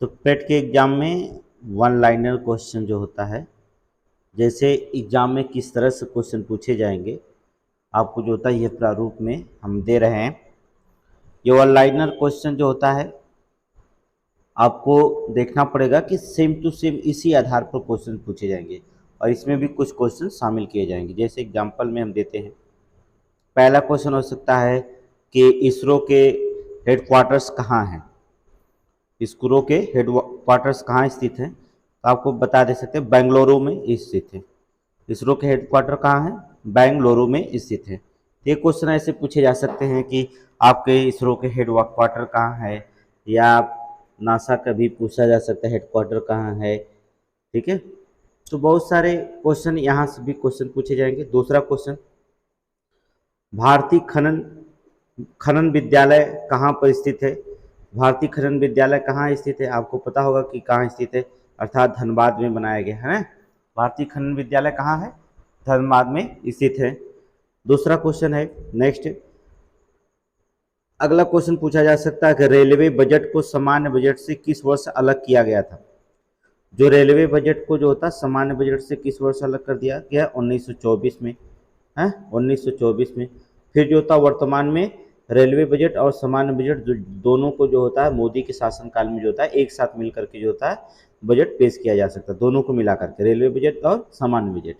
तो पेट के एग्ज़ाम में वन लाइनर क्वेश्चन जो होता है, जैसे एग्ज़ाम में किस तरह से क्वेश्चन पूछे जाएंगे, आपको जो होता है ये प्रारूप में हम दे रहे हैं। ये वन लाइनर क्वेश्चन जो होता है आपको देखना पड़ेगा कि सेम टू सेम इसी आधार पर क्वेश्चन पूछे जाएंगे और इसमें भी कुछ क्वेश्चन शामिल किए जाएंगे। जैसे एग्जाम्पल में हम देते हैं, पहला क्वेश्चन हो सकता है कि इसरो के हेडक्वार्टर्स कहाँ हैं। इसरो के हेडक्वार्टर्स कहाँ स्थित हैं, तो आपको बता दे सकते हैं बेंगलुरु में स्थित है। इसरो के हेडक्वार्टर कहाँ है, बेंगलुरु में स्थित है। ये क्वेश्चन ऐसे पूछे जा सकते हैं कि आपके इसरो के हेडक्वार्टर कहाँ है, या नासा का भी पूछा जा सकता है हेडक्वार्टर कहाँ है। ठीक है, तो बहुत सारे क्वेश्चन यहाँ से भी क्वेश्चन पूछे जाएंगे। दूसरा क्वेश्चन, भारतीय खनन खनन विद्यालय कहाँ पर स्थित है। भारतीय खनन विद्यालय कहाँ स्थित है, आपको पता होगा कि कहाँ स्थित है, अर्थात धनबाद में बनाया गया है ना। भारतीय खनन विद्यालय कहाँ है, धनबाद में स्थित है। दूसरा क्वेश्चन है नेक्स्ट, अगला क्वेश्चन पूछा जा सकता है कि रेलवे बजट को सामान्य बजट से किस वर्ष अलग किया गया था। जो रेलवे बजट को जो होता है सामान्य बजट से किस वर्ष अलग कर दिया गया, 1924 में है, 1924 में। फिर जो होता वर्तमान में रेलवे बजट और सामान्य बजट दोनों को जो होता है मोदी के शासनकाल में जो होता है एक साथ मिल करके जो होता है बजट पेश किया जा सकता है, दोनों को मिला करके रेलवे बजट और सामान्य बजट।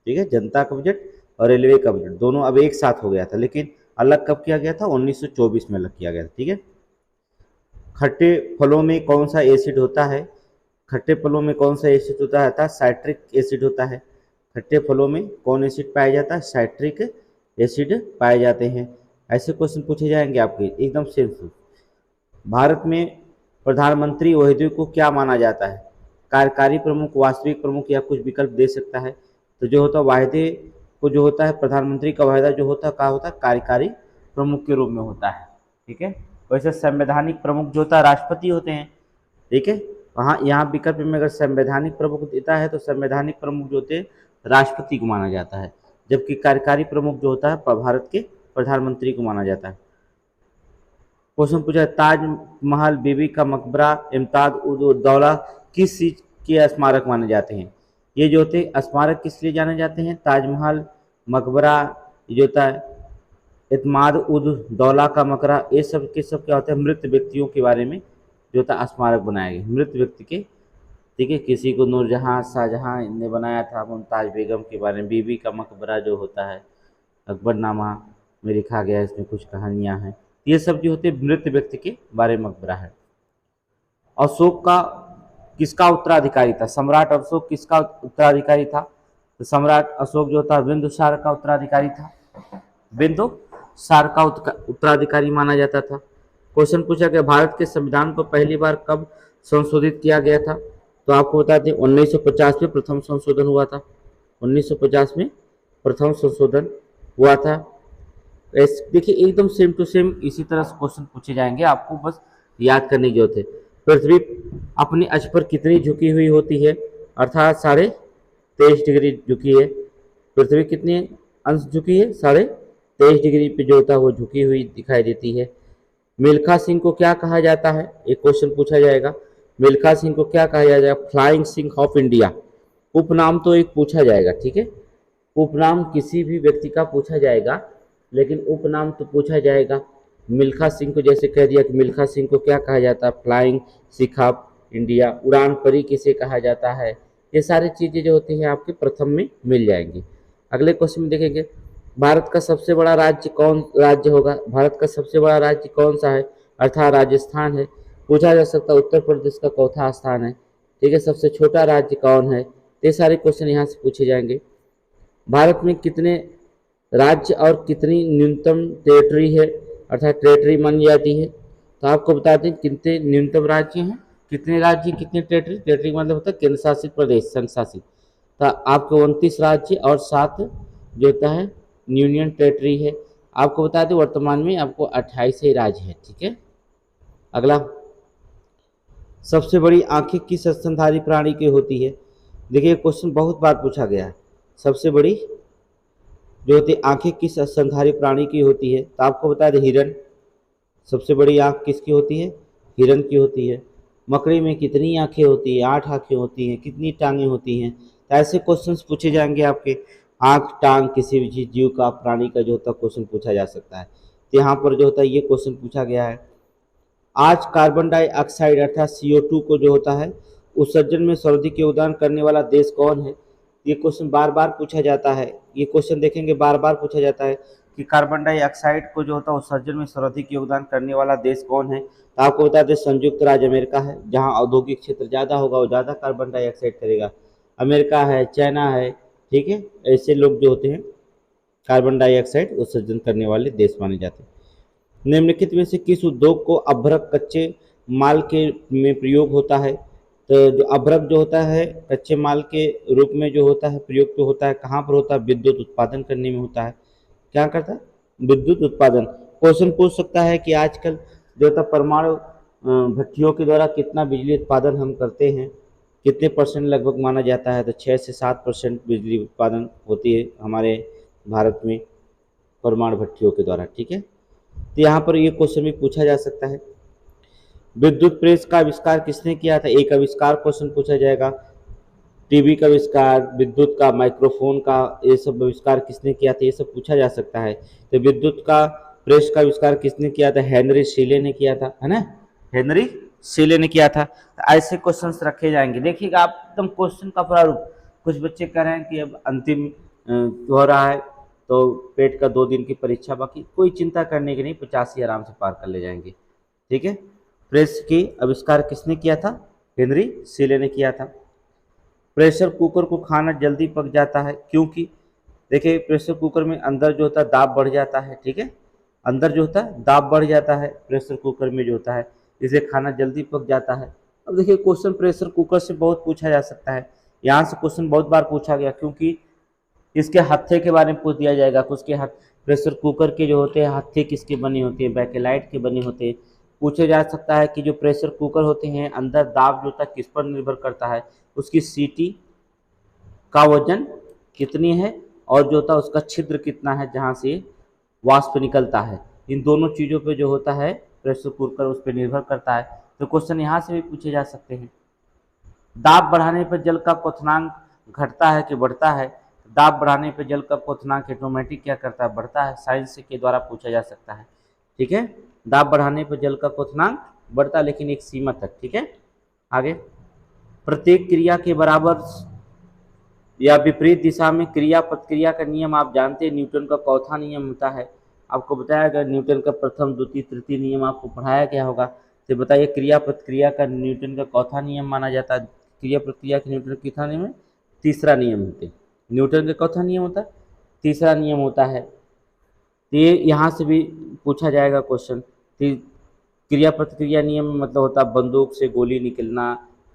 ठीक है, जनता का बजट और रेलवे का बजट दोनों अब एक साथ हो गया था, लेकिन अलग कब किया गया था, 1924 में अलग किया गया था। ठीक है, खट्टे फलों में कौन सा एसिड होता है, खट्टे फलों में कौन सा एसिड होता है, साइट्रिक एसिड होता है। खट्टे फलों में कौन एसिड पाया जाता है, साइट्रिक एसिड पाए जाते हैं। ऐसे क्वेश्चन पूछे जाएंगे आपके एकदम सिंपल। भारत में प्रधानमंत्री ओहदे को क्या माना जाता है, कार्यकारी प्रमुख, वास्तविक प्रमुख, या कुछ विकल्प दे सकता है। तो जो होता है वायदे को जो होता है प्रधानमंत्री का वायदा जो होता है क्या होता है, कार्यकारी प्रमुख के रूप में होता है। ठीक है, वैसे संवैधानिक प्रमुख जो होता है राष्ट्रपति होते हैं। ठीक है, वहाँ यहाँ विकल्प में अगर संवैधानिक प्रमुख देता है तो संवैधानिक प्रमुख जो होते हैं राष्ट्रपति को माना जाता है, जबकि कार्यकारी प्रमुख जो होता है भारत के प्रधानमंत्री को माना जाता है। क्वेश्चन पूछा, ताजमहल, बीबी का मकबरा, इम्ताद उद दौला किस चीज के स्मारक माने जाते हैं। ये जो होते हैं स्मारक किस लिए जाने जाते हैं, ताजमहल, मकबरा, ये जो होता है इत्माद उद दौला का मकबरा, ये सब के सब क्या होता है मृत व्यक्तियों के बारे में जो होता स्मारक बनाए गए, मृत व्यक्ति के। ठीक है, किसी को नूरजहां शाहजहां ने बनाया था मुमताज़ बेगम के बारे में। बीबी का मकबरा जो होता है अकबरनामा में लिखा गया है, इसमें कुछ कहानियां हैं। ये सब जो होते हैं मृत व्यक्ति के बारे में मकबरा है। अशोक का किसका उत्तराधिकारी था, सम्राट अशोक किसका उत्तराधिकारी था, तो सम्राट अशोक जो था बिंदुसार का उत्तराधिकारी था, बिंदुसार का उत्तराधिकारी माना जाता था। क्वेश्चन पूछा गया, भारत के संविधान को पहली बार कब संशोधित किया गया था, तो आपको बता दें 1950 में प्रथम संशोधन हुआ था। 1950 में प्रथम संशोधन हुआ था। देखिए एकदम सेम टू सेम इसी तरह से क्वेश्चन पूछे जाएंगे, आपको बस याद करने की जरूरत है। पृथ्वी अपनी अक्ष पर कितनी झुकी हुई होती है, अर्थात 23.5 डिग्री झुकी है। पृथ्वी कितने अंश झुकी है, 23.5 डिग्री पे जो होता है वो झुकी हुई दिखाई देती है। मिल्खा सिंह को क्या कहा जाता है, एक क्वेश्चन पूछा जाएगा, मिल्खा सिंह को क्या कहा जाएगा, फ्लाइंग सिंह ऑफ इंडिया। उपनाम तो एक पूछा जाएगा, ठीक है, उपनाम किसी भी व्यक्ति का पूछा जाएगा, लेकिन उपनाम तो पूछा जाएगा। मिल्खा सिंह को जैसे कह दिया कि मिल्खा सिंह को क्या कहा जाता है, फ्लाइंग सिख ऑफ इंडिया। उड़ान परी किसे कहा जाता है, ये सारी चीज़ें जो होती हैं आपके प्रथम में मिल जाएंगी। अगले क्वेश्चन में देखेंगे, भारत का सबसे बड़ा राज्य कौन राज्य होगा, भारत का सबसे बड़ा राज्य कौन सा है, अर्थात राजस्थान है। पूछा जा सकता है उत्तर प्रदेश का चौथा स्थान है। ठीक है, सबसे छोटा राज्य कौन है, ये सारे क्वेश्चन यहाँ से पूछे जाएंगे। भारत में कितने राज्य और कितनी न्यूनतम टेरिटरी है, अर्थात टेरिटरी मानी जाती है, तो आपको बता दें कितने न्यूनतम राज्य हैं, कितने राज्य कितने टेरिटरी, टेरिटरी मतलब होता है केंद्र शासित प्रदेश, संघ शासित। तो आपको 29 राज्य और 7 जो होता है यूनियन टेरिटरी है। आपको बता दें वर्तमान में आपको 28 ही राज्य है। ठीक है, अगला, सबसे बड़ी आंखें किस स्तनधारी प्राणी की होती है। देखिए क्वेश्चन बहुत बार पूछा गया है, सबसे बड़ी जो होती है आंखें किस स्तनधारी प्राणी की होती है, तो आपको बता दें हिरन। सबसे बड़ी आंख किसकी होती है, हिरन की होती है। मकड़ी में कितनी आंखें होती हैं? 8 आंखें होती हैं। कितनी टांगें होती हैं? तो ऐसे क्वेश्चंस पूछे जाएंगे आपके। आंख टांग किसी भी जीव का, प्राणी का जो होता है क्वेश्चन पूछा जा सकता है। तो यहाँ पर जो होता है ये क्वेश्चन पूछा गया है। आज कार्बन डाइऑक्साइड अर्थात CO2 को जो होता है उत्सर्जन में सर्वाधिक योगदान करने वाला देश कौन है? ये क्वेश्चन बार बार पूछा जाता है। ये क्वेश्चन देखेंगे बार बार पूछा जाता है कि कार्बन डाइऑक्साइड को जो होता है उत्सर्जन में सर्वाधिक योगदान करने वाला देश कौन है? तो आपको बता दें संयुक्त राज्य अमेरिका है। जहाँ औद्योगिक क्षेत्र ज़्यादा होगा वो ज़्यादा कार्बन डाइऑक्साइड करेगा। अमेरिका है, चाइना है, ठीक है। ऐसे लोग जो होते हैं कार्बन डाइऑक्साइड उत्सर्जन करने वाले देश माने जाते हैं। निम्नलिखित में से किस उद्योग को अभ्रक कच्चे माल के में प्रयोग होता है? तो जो अभ्रक जो होता है कच्चे माल के रूप में जो होता है प्रयोग तो होता है कहाँ पर होता है? विद्युत उत्पादन करने में होता है। क्या करता है? विद्युत उत्पादन। क्वेश्चन पूछ सकता है कि आजकल जो होता परमाणु भट्टियों के द्वारा कितना बिजली उत्पादन हम करते हैं, कितने परसेंट लगभग माना जाता है? तो 6 से 7% बिजली उत्पादन होती है हमारे भारत में परमाणु भट्टियों के द्वारा, ठीक है। तो यहाँ पर ये क्वेश्चन भी पूछा जा सकता है। विद्युत प्रेस का आविष्कार किसने किया था? एक आविष्कार क्वेश्चन पूछा जाएगा। टीवी का आविष्कार, विद्युत का, माइक्रोफोन का, ये सब आविष्कार किसने किया था? ये सब पूछा जा सकता है। तो विद्युत का प्रेस का आविष्कार किसने किया था? हेनरी शीले ने किया था, है ना। हेनरी शीले ने किया था। तो ऐसे क्वेश्चंस रखे जाएंगे। देखिएगा आप एकदम क्वेश्चन का प्रारूप। कुछ बच्चे कह रहे हैं कि अब अंतिम हो रहा है तो पेट का 2 दिन की परीक्षा बाकी, कोई चिंता करने की नहीं, 85 आराम से पार कर ले जाएंगे, ठीक है। प्रेस की आविष्कार किसने किया था? हेनरी शीले ने किया था। प्रेशर कुकर को खाना जल्दी पक जाता है क्योंकि देखिए प्रेशर कुकर में अंदर जो होता है दाब बढ़ जाता है, ठीक है। अंदर जो होता है दाब बढ़ जाता है प्रेशर कुकर में जो होता है, इसलिए खाना जल्दी पक जाता है। अब देखिए क्वेश्चन प्रेशर कुकर से बहुत पूछा जा सकता है। यहाँ से क्वेश्चन बहुत बार पूछा गया क्योंकि इसके हत्थे के बारे में पूछ दिया जाएगा कि उसके प्रेशर कुकर के जो होते हैं हत्थे किसके बने होते हैं? बैकेलाइट के बने होते हैं। पूछा जा सकता है कि जो प्रेशर कुकर होते हैं अंदर दाब जो होता है किस पर निर्भर करता है? उसकी सीटी का वजन कितनी है और जो होता है उसका छिद्र कितना है जहाँ से वाष्प निकलता है। इन दोनों चीज़ों पे जो होता है प्रेशर कुकर उस पर निर्भर करता है। तो क्वेश्चन यहाँ से भी पूछे जा सकते हैं। दाब बढ़ाने पर जल का क्वथनांक घटता है कि बढ़ता है? दाब बढ़ाने पर जल का क्वथनांक ऑटोमेटिक क्या करता है? बढ़ता है। साइंस के द्वारा पूछा जा सकता है, ठीक है। दाब बढ़ाने पर जल का क्वथनांक बढ़ता है लेकिन एक सीमा तक, ठीक है। आगे, प्रत्येक क्रिया के बराबर या विपरीत दिशा में क्रिया प्रतिक्रिया का नियम आप जानते हैं न्यूटन का चौथा नियम होता है। आपको बताया गया न्यूटन का प्रथम, द्वितीय, तृतीय नियम आपको पढ़ाया गया होगा। तो बताइए क्रिया प्रतिक्रिया का न्यूटन का चौथा नियम माना जाता है। क्रिया प्रतिक्रिया का न्यूटन कितना नियम है? तीसरा नियम होते हैं। न्यूटन का चौथा नियम होता है, तीसरा नियम होता है। तो ये यहाँ से भी पूछा जाएगा क्वेश्चन। क्रिया प्रतिक्रिया नियम में मतलब होता है बंदूक से गोली निकलना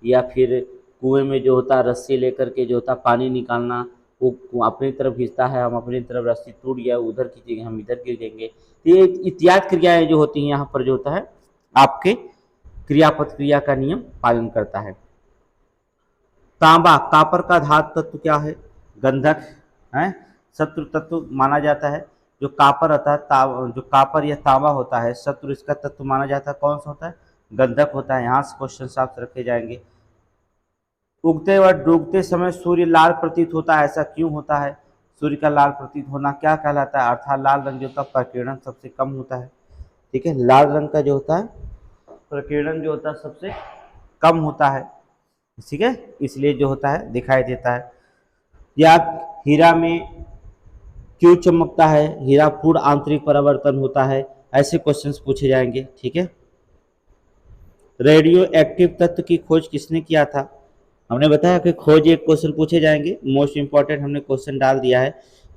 या फिर कुएं में जो होता है रस्सी लेकर के जो होता है पानी निकालना, वो अपनी तरफ खींचता है, हम अपनी तरफ रस्सी टूट गया उधर खींचेंगे, हम इधर गिर जाएंगे। तो ये इत्यादि क्रियाएं जो होती हैं यहाँ पर जो होता है आपके क्रिया प्रतिक्रिया का नियम पालन करता है। तांबा, कापर का धातु तत्व क्या है? गंधक है, शत्रु तत्व माना जाता है। जो कापर होता है जो कापर या तांबा होता है शत्रु इसका तत्व माना जाता है। कौन सा होता है? गंधक होता है। यहाँ से क्वेश्चन आपसे रखे जाएंगे। उगते व डूबते समय सूर्य लाल प्रतीत होता है, ऐसा क्यों होता है? सूर्य का लाल प्रतीत होना क्या कहलाता है? अर्थात लाल रंग जो होता है प्रकीर्णन सबसे कम होता है, ठीक है। लाल रंग का जो होता है प्रकीर्णन जो होता है सबसे कम होता है, ठीक है, इसलिए जो होता है दिखाई देता है। या हीरा में क्यों चमकता है? हीरा पूर्ण आंतरिक परावर्तन होता है। ऐसे क्वेश्चंस पूछे जाएंगे, ठीक है। रेडियो एक्टिव तत्व की खोज किसने किया था? हमने बताया कि खोज एक क्वेश्चन पूछे जाएंगे, मोस्ट इंपॉर्टेंट हमने क्वेश्चन डाल दिया है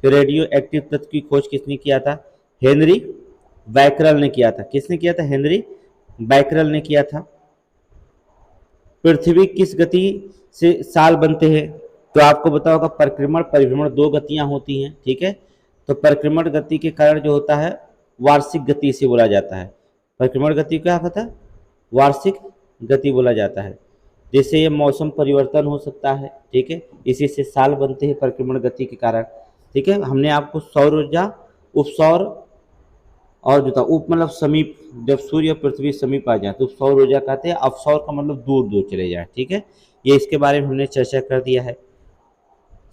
कि रेडियो एक्टिव तत्व की खोज किसने किया था? हेनरी बैकरल ने किया था। किसने किया था? हेनरी बैकरल ने किया था। पृथ्वी किस गति से साल बनते हैं? तो आपको पता होगा परिक्रमण परिभ्रमण 2 गतियां होती हैं, ठीक है। तो परिक्रमण गति के कारण जो होता है वार्षिक गति से बोला जाता है। परिक्रमण गति क्या पता? वार्षिक गति बोला जाता है। जिससे ये मौसम परिवर्तन हो सकता है, ठीक है, इसी से साल बनते हैं परिक्रमण गति के कारण, ठीक है। हमने आपको सौर ऊर्जा, उपसौर और जो था उप मतलब समीप, जब सूर्य पृथ्वी समीप आ जाए तो सौर ऊर्जा कहते हैं। अवसौर का मतलब दूर दूर चले जाए, ठीक है। ये इसके बारे में हमने चर्चा कर दिया है।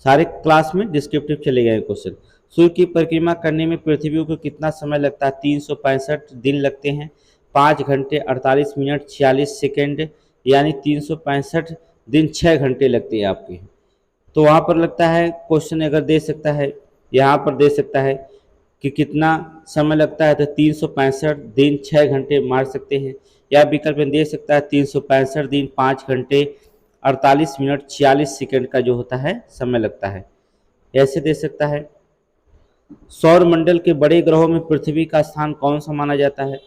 सारे क्लास में डिस्क्रिप्टिव चले गए क्वेश्चन। सूर्य की परिक्रमा करने में पृथ्वी को कितना समय लगता है? 365 दिन लगते हैं, 5 घंटे 48 मिनट 46 सेकेंड, यानी 365 दिन 6 घंटे लगते हैं आपके। तो वहाँ पर लगता है क्वेश्चन अगर दे सकता है, यहाँ पर दे सकता है कि कितना समय लगता है, तो 365 दिन 6 घंटे मार सकते हैं। या विकल्प में दे सकता है 365 दिन 5 घंटे 48 मिनट 46 सेकेंड का जो होता है समय लगता है, ऐसे दे सकता है। सौर मंडल के बड़े ग्रहों में पृथ्वी का स्थान कौन सा माना जाता है?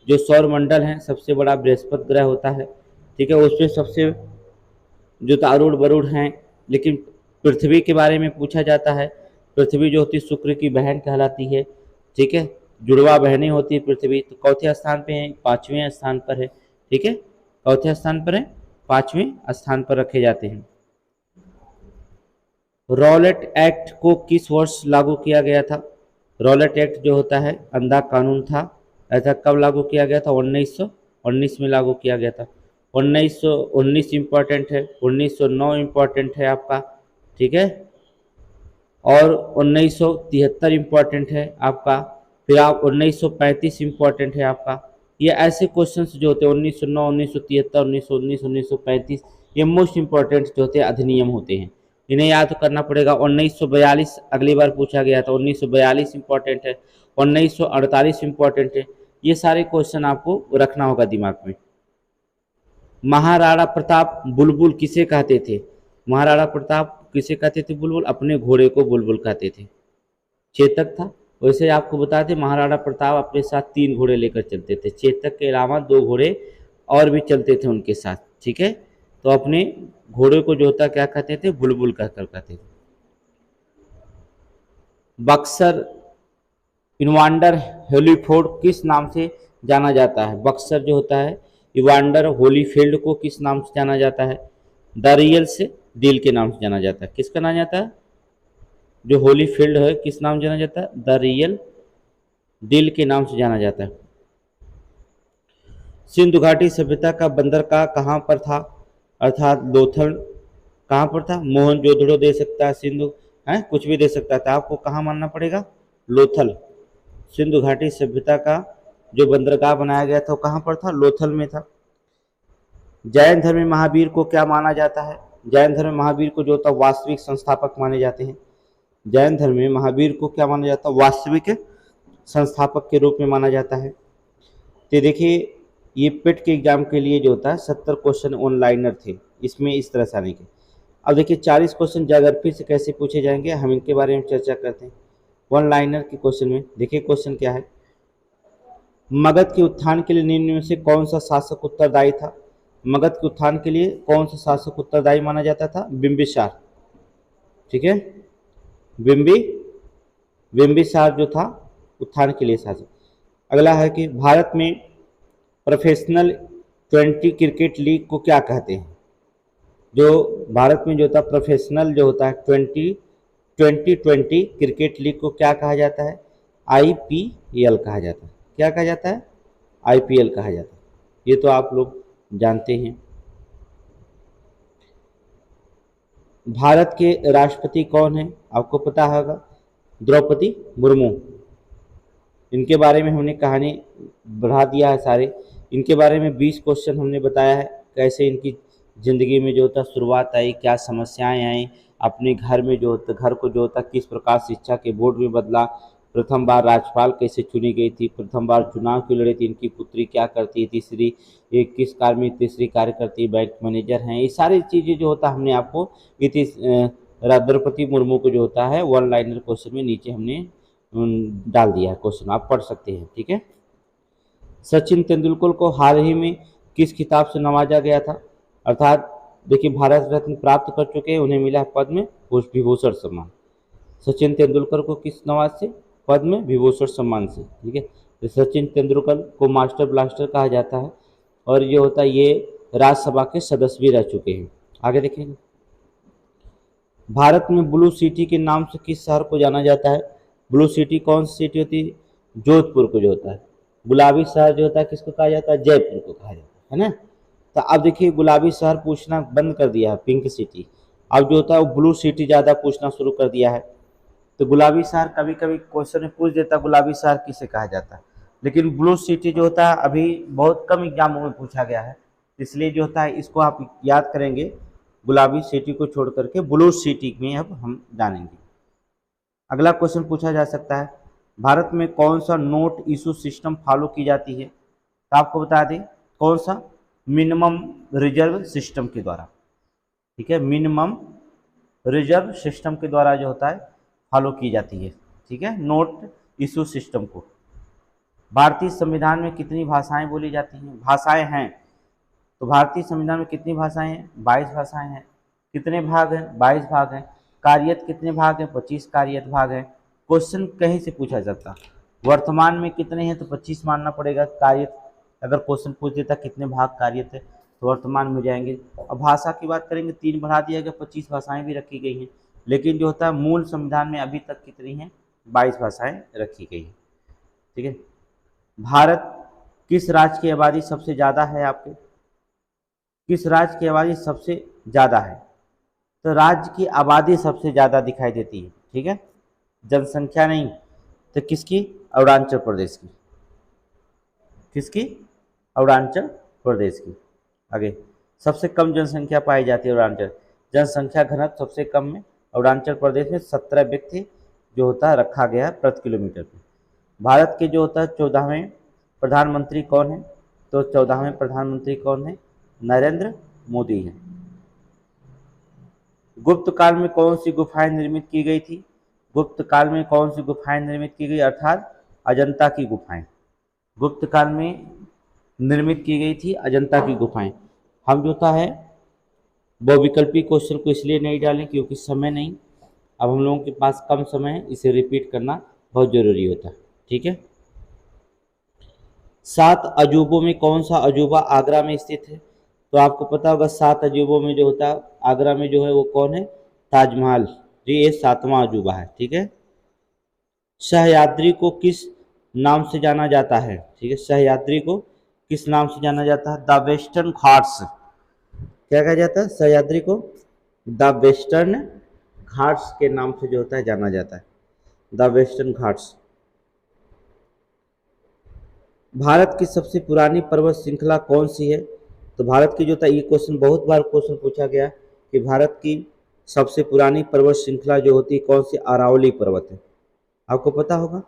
जो सौर मंडल है सबसे बड़ा बृहस्पति ग्रह होता है, ठीक है। उसमें सबसे जो तारुड़ बरुड़ हैं, लेकिन पृथ्वी के बारे में पूछा जाता है। पृथ्वी जो होती है शुक्र की बहन कहलाती है, ठीक है। जुड़वा बहनें होती है पृथ्वी। तो चौथे स्थान पे है, 5वें स्थान पर है, ठीक है। चौथे स्थान पर है, 5वें स्थान पर रखे जाते हैं। रॉलेट एक्ट को किस वर्ष लागू किया गया था? रॉलेट एक्ट जो होता है अंधा कानून था, ऐसा कब लागू किया गया था? 1919 में लागू किया गया था। 1919 इम्पॉर्टेंट है, 1909 इम्पॉर्टेंट है आपका, ठीक है। और 1973 इम्पॉर्टेंट है आपका। फिर आप 1935 इम्पॉर्टेंट है आपका। ये ऐसे क्वेश्चंस जो होते हैं 1909, 1973, 1919, 1935, ये मोस्ट इम्पॉर्टेंट जो होते हैं अधिनियम होते हैं, इन्हें याद करना पड़ेगा। 1942 अगली बार पूछा गया था, 1942 इम्पॉर्टेंट है, 1948 इम्पॉर्टेंट है। ये सारे क्वेश्चन आपको रखना होगा दिमाग में। महाराणा प्रताप बुलबुल किसे कहते थे? महाराणा प्रताप किसे कहते थे बुलबुल? अपने घोड़े को बुलबुल कहते थे। चेतक था। वैसे आपको बता दें महाराणा प्रताप अपने साथ 3 घोड़े लेकर चलते थे। चेतक के अलावा 2 घोड़े और भी चलते थे उनके साथ, ठीक है। तो अपने घोड़े को जो होता क्या कहते थे? बुलबुल कहकर कहते थे। बक्सर इवांडर होलीफील्ड किस नाम से जाना जाता है? बक्सर जो होता है इवांडर होलीफील्ड को किस नाम से जाना जाता है? द रियल से डील के नाम से जाना जाता है। किसका नाम जाता है? जो होलीफील्ड है किस नाम से जाना जाता है? द रियल डील के नाम से जाना जाता है। सिंधु घाटी सभ्यता का बंदरगाह कहाँ पर था? अर्थात लोथल कहाँ पर था? मोहनजोदड़ो दे सकता है, सिंधु है कुछ भी दे सकता था, आपको कहाँ मानना पड़ेगा? लोथल। सिंधु घाटी सभ्यता का जो बंदरगाह बनाया गया था वो कहाँ पर था? लोथल में था। जैन धर्म में महावीर को क्या माना जाता है? जैन धर्म में महावीर को जो था वास्तविक संस्थापक माने जाते हैं। जैन धर्म में महावीर को क्या माना जाता है? वास्तविक संस्थापक के रूप में माना जाता है। तो देखिए ये पेट के एग्जाम के लिए जो होता है 70 क्वेश्चन ऑनलाइनर थे, इसमें इस तरह से आने के। अब देखिए 40 क्वेश्चन ज्योग्राफी से कैसे पूछे जाएंगे हम इनके बारे में चर्चा करते हैं। वन लाइनर के क्वेश्चन में देखिए क्वेश्चन क्या है। मगध के उत्थान के लिए निम्न में से कौन सा शासक उत्तरदायी था? मगध के उत्थान के लिए कौन सा शासक उत्तरदायी माना जाता था? बिंबिसार, ठीक है। बिंबिसार जो था उत्थान के लिए शासक। अगला है कि भारत में प्रोफेशनल 20 क्रिकेट लीग को क्या कहते हैं? जो भारत में जो होता प्रोफेशनल जो होता है 2020 क्रिकेट लीग को क्या कहा जाता है? IPL कहा जाता है। क्या कहा जाता है? IPL कहा जाता है। ये तो आप लोग जानते हैं। भारत के राष्ट्रपति कौन है? आपको पता होगा, द्रौपदी मुर्मू। इनके बारे में हमने कहानी बढ़ा दिया है सारे। इनके बारे में 20 क्वेश्चन हमने बताया है, कैसे इनकी ज़िंदगी में जो होता शुरुआत आई, क्या समस्याएं आई, अपने घर में जो होता घर को जो होता किस प्रकार शिक्षा के बोर्ड में बदला, प्रथम बार राज्यपाल कैसे चुनी गई थी, प्रथम बार चुनाव क्यों लड़ी थी, इनकी पुत्री क्या करती है, तीसरी ये किस कार्य में तीसरी कार्य करती है, बैंक मैनेजर हैं। ये सारी चीज़ें जो होता हमने आपको द्रौपदी मुर्मू को जो होता है वन लाइनर क्वेश्चन में नीचे हमने डाल दिया है क्वेश्चन, आप पढ़ सकते हैं, ठीक है। सचिन तेंदुलकर को हाल ही में किस खिताब से नवाजा गया था? अर्थात देखिए भारत रत्न प्राप्त कर चुके हैं, उन्हें मिला है पद्म विभूषण सम्मान। सचिन तेंदुलकर को किस नवाज से? पद्म विभूषण सम्मान से, ठीक है। तो सचिन तेंदुलकर को मास्टर ब्लास्टर कहा जाता है और ये होता है ये राज्यसभा के सदस्य भी रह चुके हैं। आगे देखेंगे। भारत में ब्लू सिटी के नाम से किस शहर को जाना जाता है? ब्लू सिटी कौन सी सिटी होती है? जोधपुर को जो होता है। गुलाबी शहर जो होता है किसको कहा जाता है? जयपुर को कहा जाता है ना। तो अब देखिए गुलाबी शहर पूछना बंद कर दिया है, पिंक सिटी। अब जो होता है वो ब्लू सिटी ज़्यादा पूछना शुरू कर दिया है। तो गुलाबी शहर कभी कभी क्वेश्चन में पूछ देता है गुलाबी शहर किसे कहा जाता है, लेकिन ब्लू सिटी जो होता है अभी बहुत कम एग्जामों में पूछा गया है, इसलिए जो होता है इसको आप याद करेंगे। गुलाबी सिटी को छोड़ करके ब्लू सिटी में अब हम जानेंगे। अगला क्वेश्चन पूछा जा सकता है, भारत में कौन सा नोट इशू सिस्टम फॉलो की जाती है? तो आपको बता दें कौन सा, मिनिमम रिजर्व सिस्टम के द्वारा। ठीक है, मिनिमम रिजर्व सिस्टम के द्वारा जो होता है फॉलो की जाती है। ठीक है, नोट इशू सिस्टम को। भारतीय संविधान में कितनी भाषाएं बोली जाती हैं? भाषाएं हैं तो भारतीय संविधान में कितनी भाषाएं हैं? 22 भाषाएं हैं। कितने भाग हैं? 22 भाग हैं। कार्यत कितने भाग हैं? 25 कार्यत भाग हैं। क्वेश्चन कहीं से पूछा जाता, वर्तमान में कितने हैं तो 25 मानना पड़ेगा कार्यत। अगर क्वेश्चन पूछ देता कितने भाग कार्यत है तो वर्तमान में जाएंगे। अब भाषा की बात करेंगे, 3 बढ़ा दिया गया, 25 भाषाएं भी रखी गई हैं, लेकिन जो होता है मूल संविधान में अभी तक कितनी हैं? 22 भाषाएं रखी गई हैं। ठीक है, भारत किस राज्य की आबादी सबसे ज़्यादा है? आपके किस राज्य की आबादी सबसे ज़्यादा है? तो राज्य की आबादी सबसे ज़्यादा दिखाई देती है। ठीक है, जनसंख्या नहीं, तो किसकी? अरुणाचल प्रदेश की। किसकी? अरुणाचल प्रदेश की। आगे, सबसे कम जनसंख्या पाई जाती है अरुणाचल, जनसंख्या घनत्व सबसे कम में अरुणाचल प्रदेश में 17 व्यक्ति जो होता है रखा गया है प्रति किलोमीटर पे। भारत के जो होता है 14वें प्रधानमंत्री कौन है? तो 14वें प्रधानमंत्री कौन है? नरेंद्र मोदी है। गुप्त काल में कौन सी गुफाएं निर्मित की गई थी? गुप्त काल में कौन सी गुफाएं निर्मित की गई, अर्थात अजंता की गुफाएं। गुप्त काल में निर्मित की गई थी अजंता की गुफाएं। हम जो होता है बहुविकल्पी क्वेश्चन को इसलिए नहीं डालें क्योंकि समय नहीं, अब हम लोगों के पास कम समय है, इसे रिपीट करना बहुत जरूरी होता है। ठीक है, 7 अजूबों में कौन सा अजूबा आगरा में स्थित है? तो आपको पता होगा 7 अजूबों में जो होता है आगरा में जो है वो कौन है? ताजमहल जी, ये 7वां अजूबा है। ठीक है, सह्याद्री को किस नाम से जाना जाता है? ठीक है, सह्याद्री को किस नाम से जाना जाता है? The western Ghats. क्या कहा जाता है? सह्याद्री को द वेस्टर्न घाट्स के नाम से जो होता है जाना जाता है, द वेस्टर्न घाट्स। भारत की सबसे पुरानी पर्वत श्रृंखला कौन सी है? तो भारत की जो था, ये क्वेश्चन बहुत बार क्वेश्चन पूछा गया कि भारत की सबसे पुरानी पर्वत श्रृंखला जो होती है कौन सी? अरावली पर्वत है। आपको पता होगा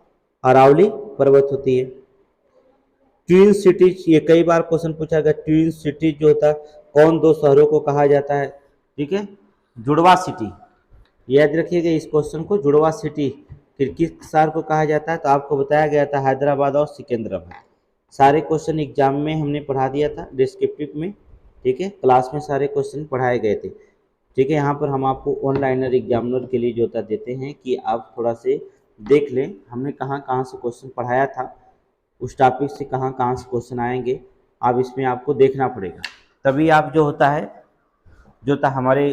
अरावली पर्वत होती है। ट्विन सिटीज, ये कई बार क्वेश्चन पूछा गया, ट्विन सिटीज जो होता है कौन 2 शहरों को कहा जाता है? ठीक है, जुड़वा सिटी। याद रखिएगा इस क्वेश्चन को, जुड़वा सिटी फिर किस शहर को कहा जाता है? तो आपको बताया गया था हैदराबाद और सिकंदराबाद। सारे क्वेश्चन एग्जाम में हमने पढ़ा दिया था डिस्क्रिप्टिव में। ठीक है, क्लास में सारे क्वेश्चन पढ़ाए गए थे। ठीक है, यहाँ पर हम आपको ऑनलाइनर एग्जामिनर के लिए जो होता देते हैं कि आप थोड़ा से देख लें हमने कहाँ कहाँ से क्वेश्चन पढ़ाया था, उस टॉपिक से कहाँ कहाँ से क्वेश्चन आएंगे, आप इसमें आपको देखना पड़ेगा, तभी आप जो होता है जो होता हमारे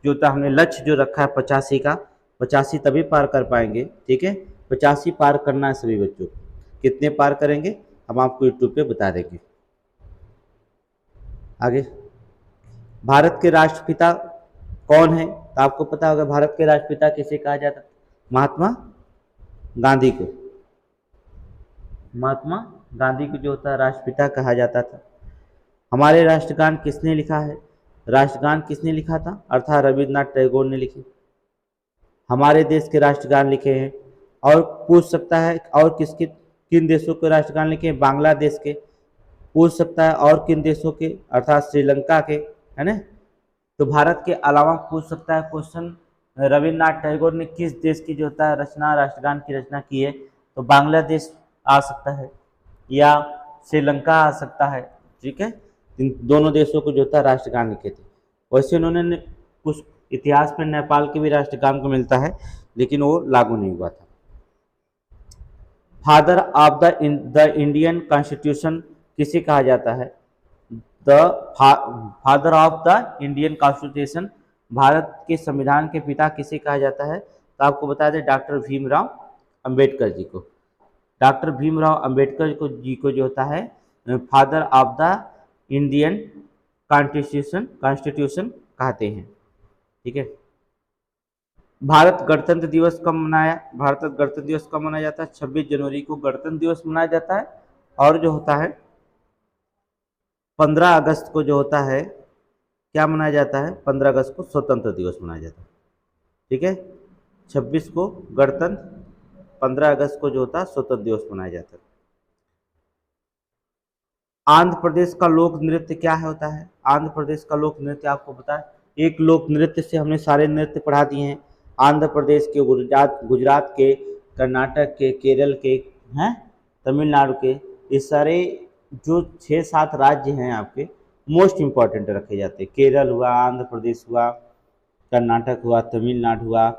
जो होता हमने लक्ष्य जो रखा है 85 का, 85 तभी पार कर पाएंगे। ठीक है, 85 पार करना है सभी बच्चों को। कितने पार करेंगे हम आपको यूट्यूब पे बता देंगे। आगे, भारत के राष्ट्रपिता कौन है? तो आपको पता होगा भारत के राष्ट्रपिता किसे कहा जाता? महात्मा गांधी को। महात्मा गांधी को जो होता है राष्ट्रपिता कहा जाता था। हमारे राष्ट्रगान किसने लिखा है? राष्ट्रगान किसने लिखा था? अर्थात रविन्द्रनाथ टैगोर ने लिखे। हमारे देश के राष्ट्रगान लिखे हैं। और पूछ सकता है और किसके किन देशों के राष्ट्रगान लिखे हैं? बांग्लादेश के। पूछ सकता है और किन देशों के? अर्थात श्रीलंका के, है ना। तो भारत के अलावा पूछ सकता है क्वेश्चन रविन्द्रनाथ टैगोर ने किस देश की जो होता है रचना, राष्ट्रगान की रचना की है? तो बांग्लादेश आ सकता है या श्रीलंका आ सकता है। ठीक है, इन दोनों देशों को जो होता है राष्ट्रगान लिखे थे। वैसे उन्होंने कुछ इतिहास में नेपाल के भी राष्ट्रगान को मिलता है, लेकिन वो लागू नहीं हुआ था। Father of the Indian constitution किसे कहा जाता है? The father of the Indian constitution, Bharat के संविधान के पिता किसे कहा जाता है? तो आपको बता दें डॉक्टर भीमराव अंबेडकर जी को। डॉक्टर भीमराव अंबेडकर को जी को जो होता है father of the Indian constitution कहते हैं। ठीक है। भारत गणतंत्र दिवस कब मनाया? भारत गणतंत्र दिवस कब मनाया जाता है? 26 जनवरी को गणतंत्र दिवस मनाया जाता है। और जो होता है 15 अगस्त को जो होता है क्या मनाया जाता है? 15 अगस्त को स्वतंत्र दिवस मनाया जाता है। ठीक है। 26 को गणतंत्र, 15 अगस्त को जो होता है स्वतंत्र दिवस मनाया जाता है। आंध्र प्रदेश का लोक नृत्य क्या है होता है? आंध्र प्रदेश का लोक नृत्य आपको पता है? एक लोक नृत्य से हमने सारे नृत्य पढ़ा दिए हैं। आंध्र प्रदेश के, गुजरात के, कर्नाटक के, केरल के हैं, तमिलनाडु के, ये सारे जो 6-7 राज्य हैं आपके मोस्ट इम्पॉर्टेंट रखे जाते हैं। केरल हुआ, आंध्र प्रदेश हुआ, कर्नाटक हुआ, तमिलनाडु हुआ।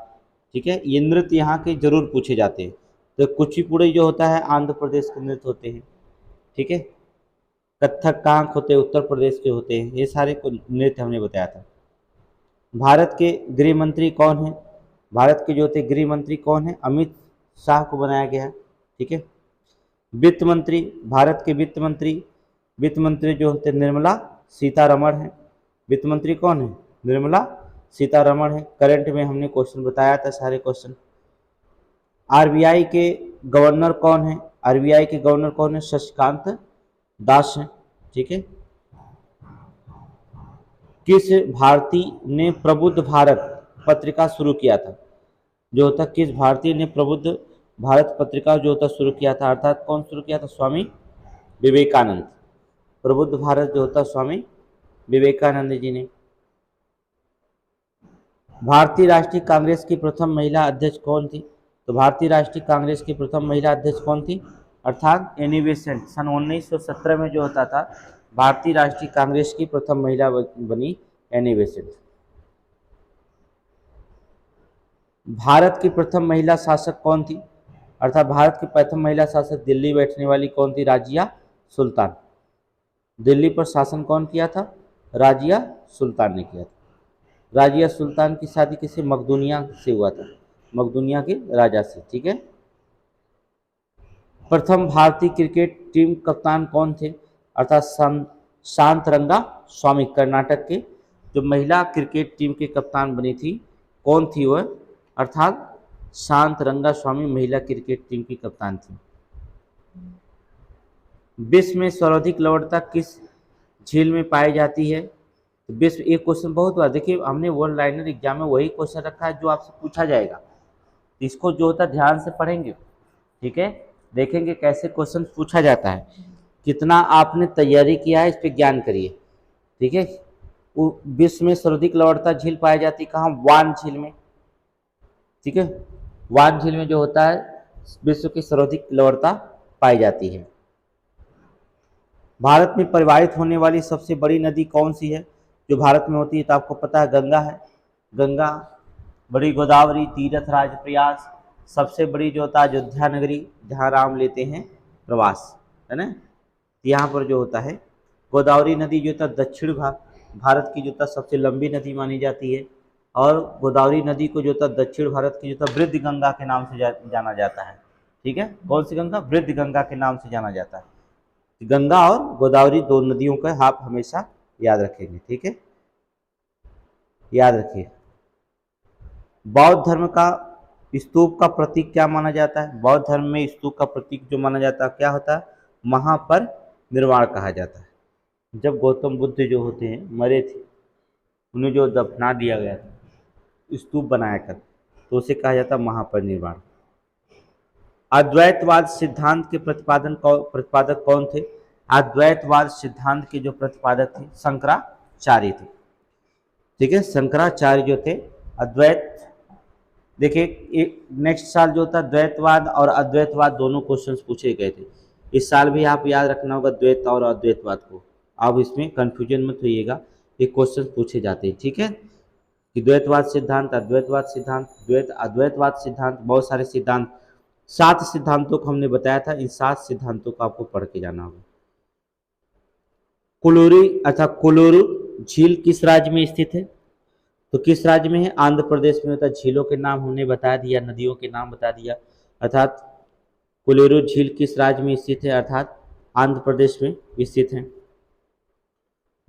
ठीक है। ये नृत्य यहाँ के जरूर पूछे जाते हैं। तो कुचिपुड़ी जो होता है आंध्र प्रदेश के नृत्य होते हैं। ठीक है। कथक कहाँ होते हैं? उत्तर प्रदेश के होते हैं। ये सारे को नृत्य हमने बताया था। भारत के गृह मंत्री कौन है? भारत के जो होते गृह मंत्री कौन है? अमित शाह को बनाया गया है। ठीक है। वित्त मंत्री, भारत के वित्त मंत्री जो होते निर्मला सीतारमण है। वित्त मंत्री कौन है? निर्मला सीतारमण है। करंट में हमने क्वेश्चन बताया था सारे क्वेश्चन। आरबीआई के गवर्नर कौन है? आरबीआई के गवर्नर कौन है? शशिकांत दास है। ठीक है। किस भारतीय ने प्रबुद्ध भारत पत्रिका शुरू किया था? जो होता किस भारतीय ने प्रबुद्ध भारत पत्रिका जो होता शुरू किया था? अर्थात कौन शुरू किया था? स्वामी विवेकानंद। प्रबुद्ध भारत जो होता स्वामी विवेकानंद जी ने। भारतीय राष्ट्रीय कांग्रेस की प्रथम महिला अध्यक्ष कौन थी? तो भारतीय राष्ट्रीय कांग्रेस की प्रथम महिला अध्यक्ष कौन थी? अर्थात एनी बेसेंट। सन 1917 में जो होता था भारतीय राष्ट्रीय कांग्रेस की प्रथम महिला बनी एनी बेसेंट। भारत की प्रथम महिला शासक कौन थी? अर्थात भारत की प्रथम महिला शासक दिल्ली बैठने वाली कौन थी? राजिया सुल्तान। दिल्ली पर शासन कौन किया था? राजिया सुल्तान ने किया था। राजिया सुल्तान की शादी किसी मकदूनिया से हुआ था, मकदूनिया के राजा से। ठीक है। प्रथम भारतीय क्रिकेट टीम कप्तान कौन थे? अर्थात शांतरंगा स्वामी। कर्नाटक के जो महिला क्रिकेट टीम के कप्तान बनी थी कौन थी वह? अर्थात शांतरंगा स्वामी महिला क्रिकेट टीम की कप्तान थी। विश्व में सर्वाधिक लवणता किस झील में पाई जाती है? तो विश्व, एक क्वेश्चन बहुत बार देखिए हमने वन लाइनर एग्जाम में वही क्वेश्चन रखा है जो आपसे पूछा जाएगा। इसको जो होता ध्यान से पढ़ेंगे। ठीक है। देखेंगे कैसे क्वेश्चन पूछा जाता है, कितना आपने तैयारी किया है इस पे ज्ञान करिए। ठीक है। विश्व में सर्वाधिक लवणता झील पाई जाती है कहाँ? वान झील में। ठीक है। वान झील में जो होता है विश्व की सर्वाधिक लवणता पाई जाती है। भारत में प्रवाहित होने वाली सबसे बड़ी नदी कौन सी है? जो भारत में होती है तो आपको पता है गंगा है। गंगा, बड़ी गोदावरी, तीर्थराज प्रयास, सबसे बड़ी जो होता है अयोध्या नगरी जहाँ राम लेते हैं प्रवास, है ना। यहाँ पर जो होता है गोदावरी नदी जो होता दक्षिण भारत की जो होता सबसे लंबी नदी मानी जाती है। और गोदावरी नदी को जो होता दक्षिण भारत की जो होता वृद्ध गंगा के नाम से जाना जाता है। ठीक है। कौन सी गंगा? वृद्ध गंगा के नाम से जाना जाता है। गंगा और गोदावरी दो नदियों का आप हमेशा याद रखेंगे। ठीक है। याद रखिए। बौद्ध धर्म का स्तूप का प्रतीक क्या माना जाता है? बौद्ध धर्म में स्तूप का प्रतीक जो माना जाता है क्या होता है? महापरिनिर्वाण कहा जाता है। जब गौतम बुद्ध जो होते हैं मरे थे, उन्हें जो दफना दिया गया था स्तूप बनाया कर, तो उसे कहा जाता है महापरिनिर्वाण। अद्वैतवाद सिद्धांत के प्रतिपादक कौन थे? अद्वैतवाद सिद्धांत के जो प्रतिपादक थे शंकराचार्य थे। ठीक है। शंकराचार्य जो थे अद्वैत, देखिए नेक्स्ट साल जो था द्वैतवाद और अद्वैतवाद दोनों क्वेश्चंस पूछे गए थे। इस साल भी आप याद रखना होगा द्वैत और अद्वैतवाद को। आप इसमें कंफ्यूजन मत होइएगा, ये क्वेश्चन पूछे जाते हैं। ठीक है। कि द्वैतवाद सिद्धांत, अद्वैतवाद सिद्धांत, द्वैत अद्वैतवाद सिद्धांत, बहुत सारे सिद्धांत, 7 सिद्धांतों को हमने बताया था। इन 7 सिद्धांतों को आपको पढ़ के जाना होगा। कोलोरू झील किस राज्य में स्थित है? तो किस राज्य में है? आंध्र प्रदेश में होता है। झीलों के नाम हमने बता दिया, नदियों के नाम बता दिया। अर्थात कोलेरू झील किस राज्य में स्थित है, अर्थात आंध्र प्रदेश में स्थित है।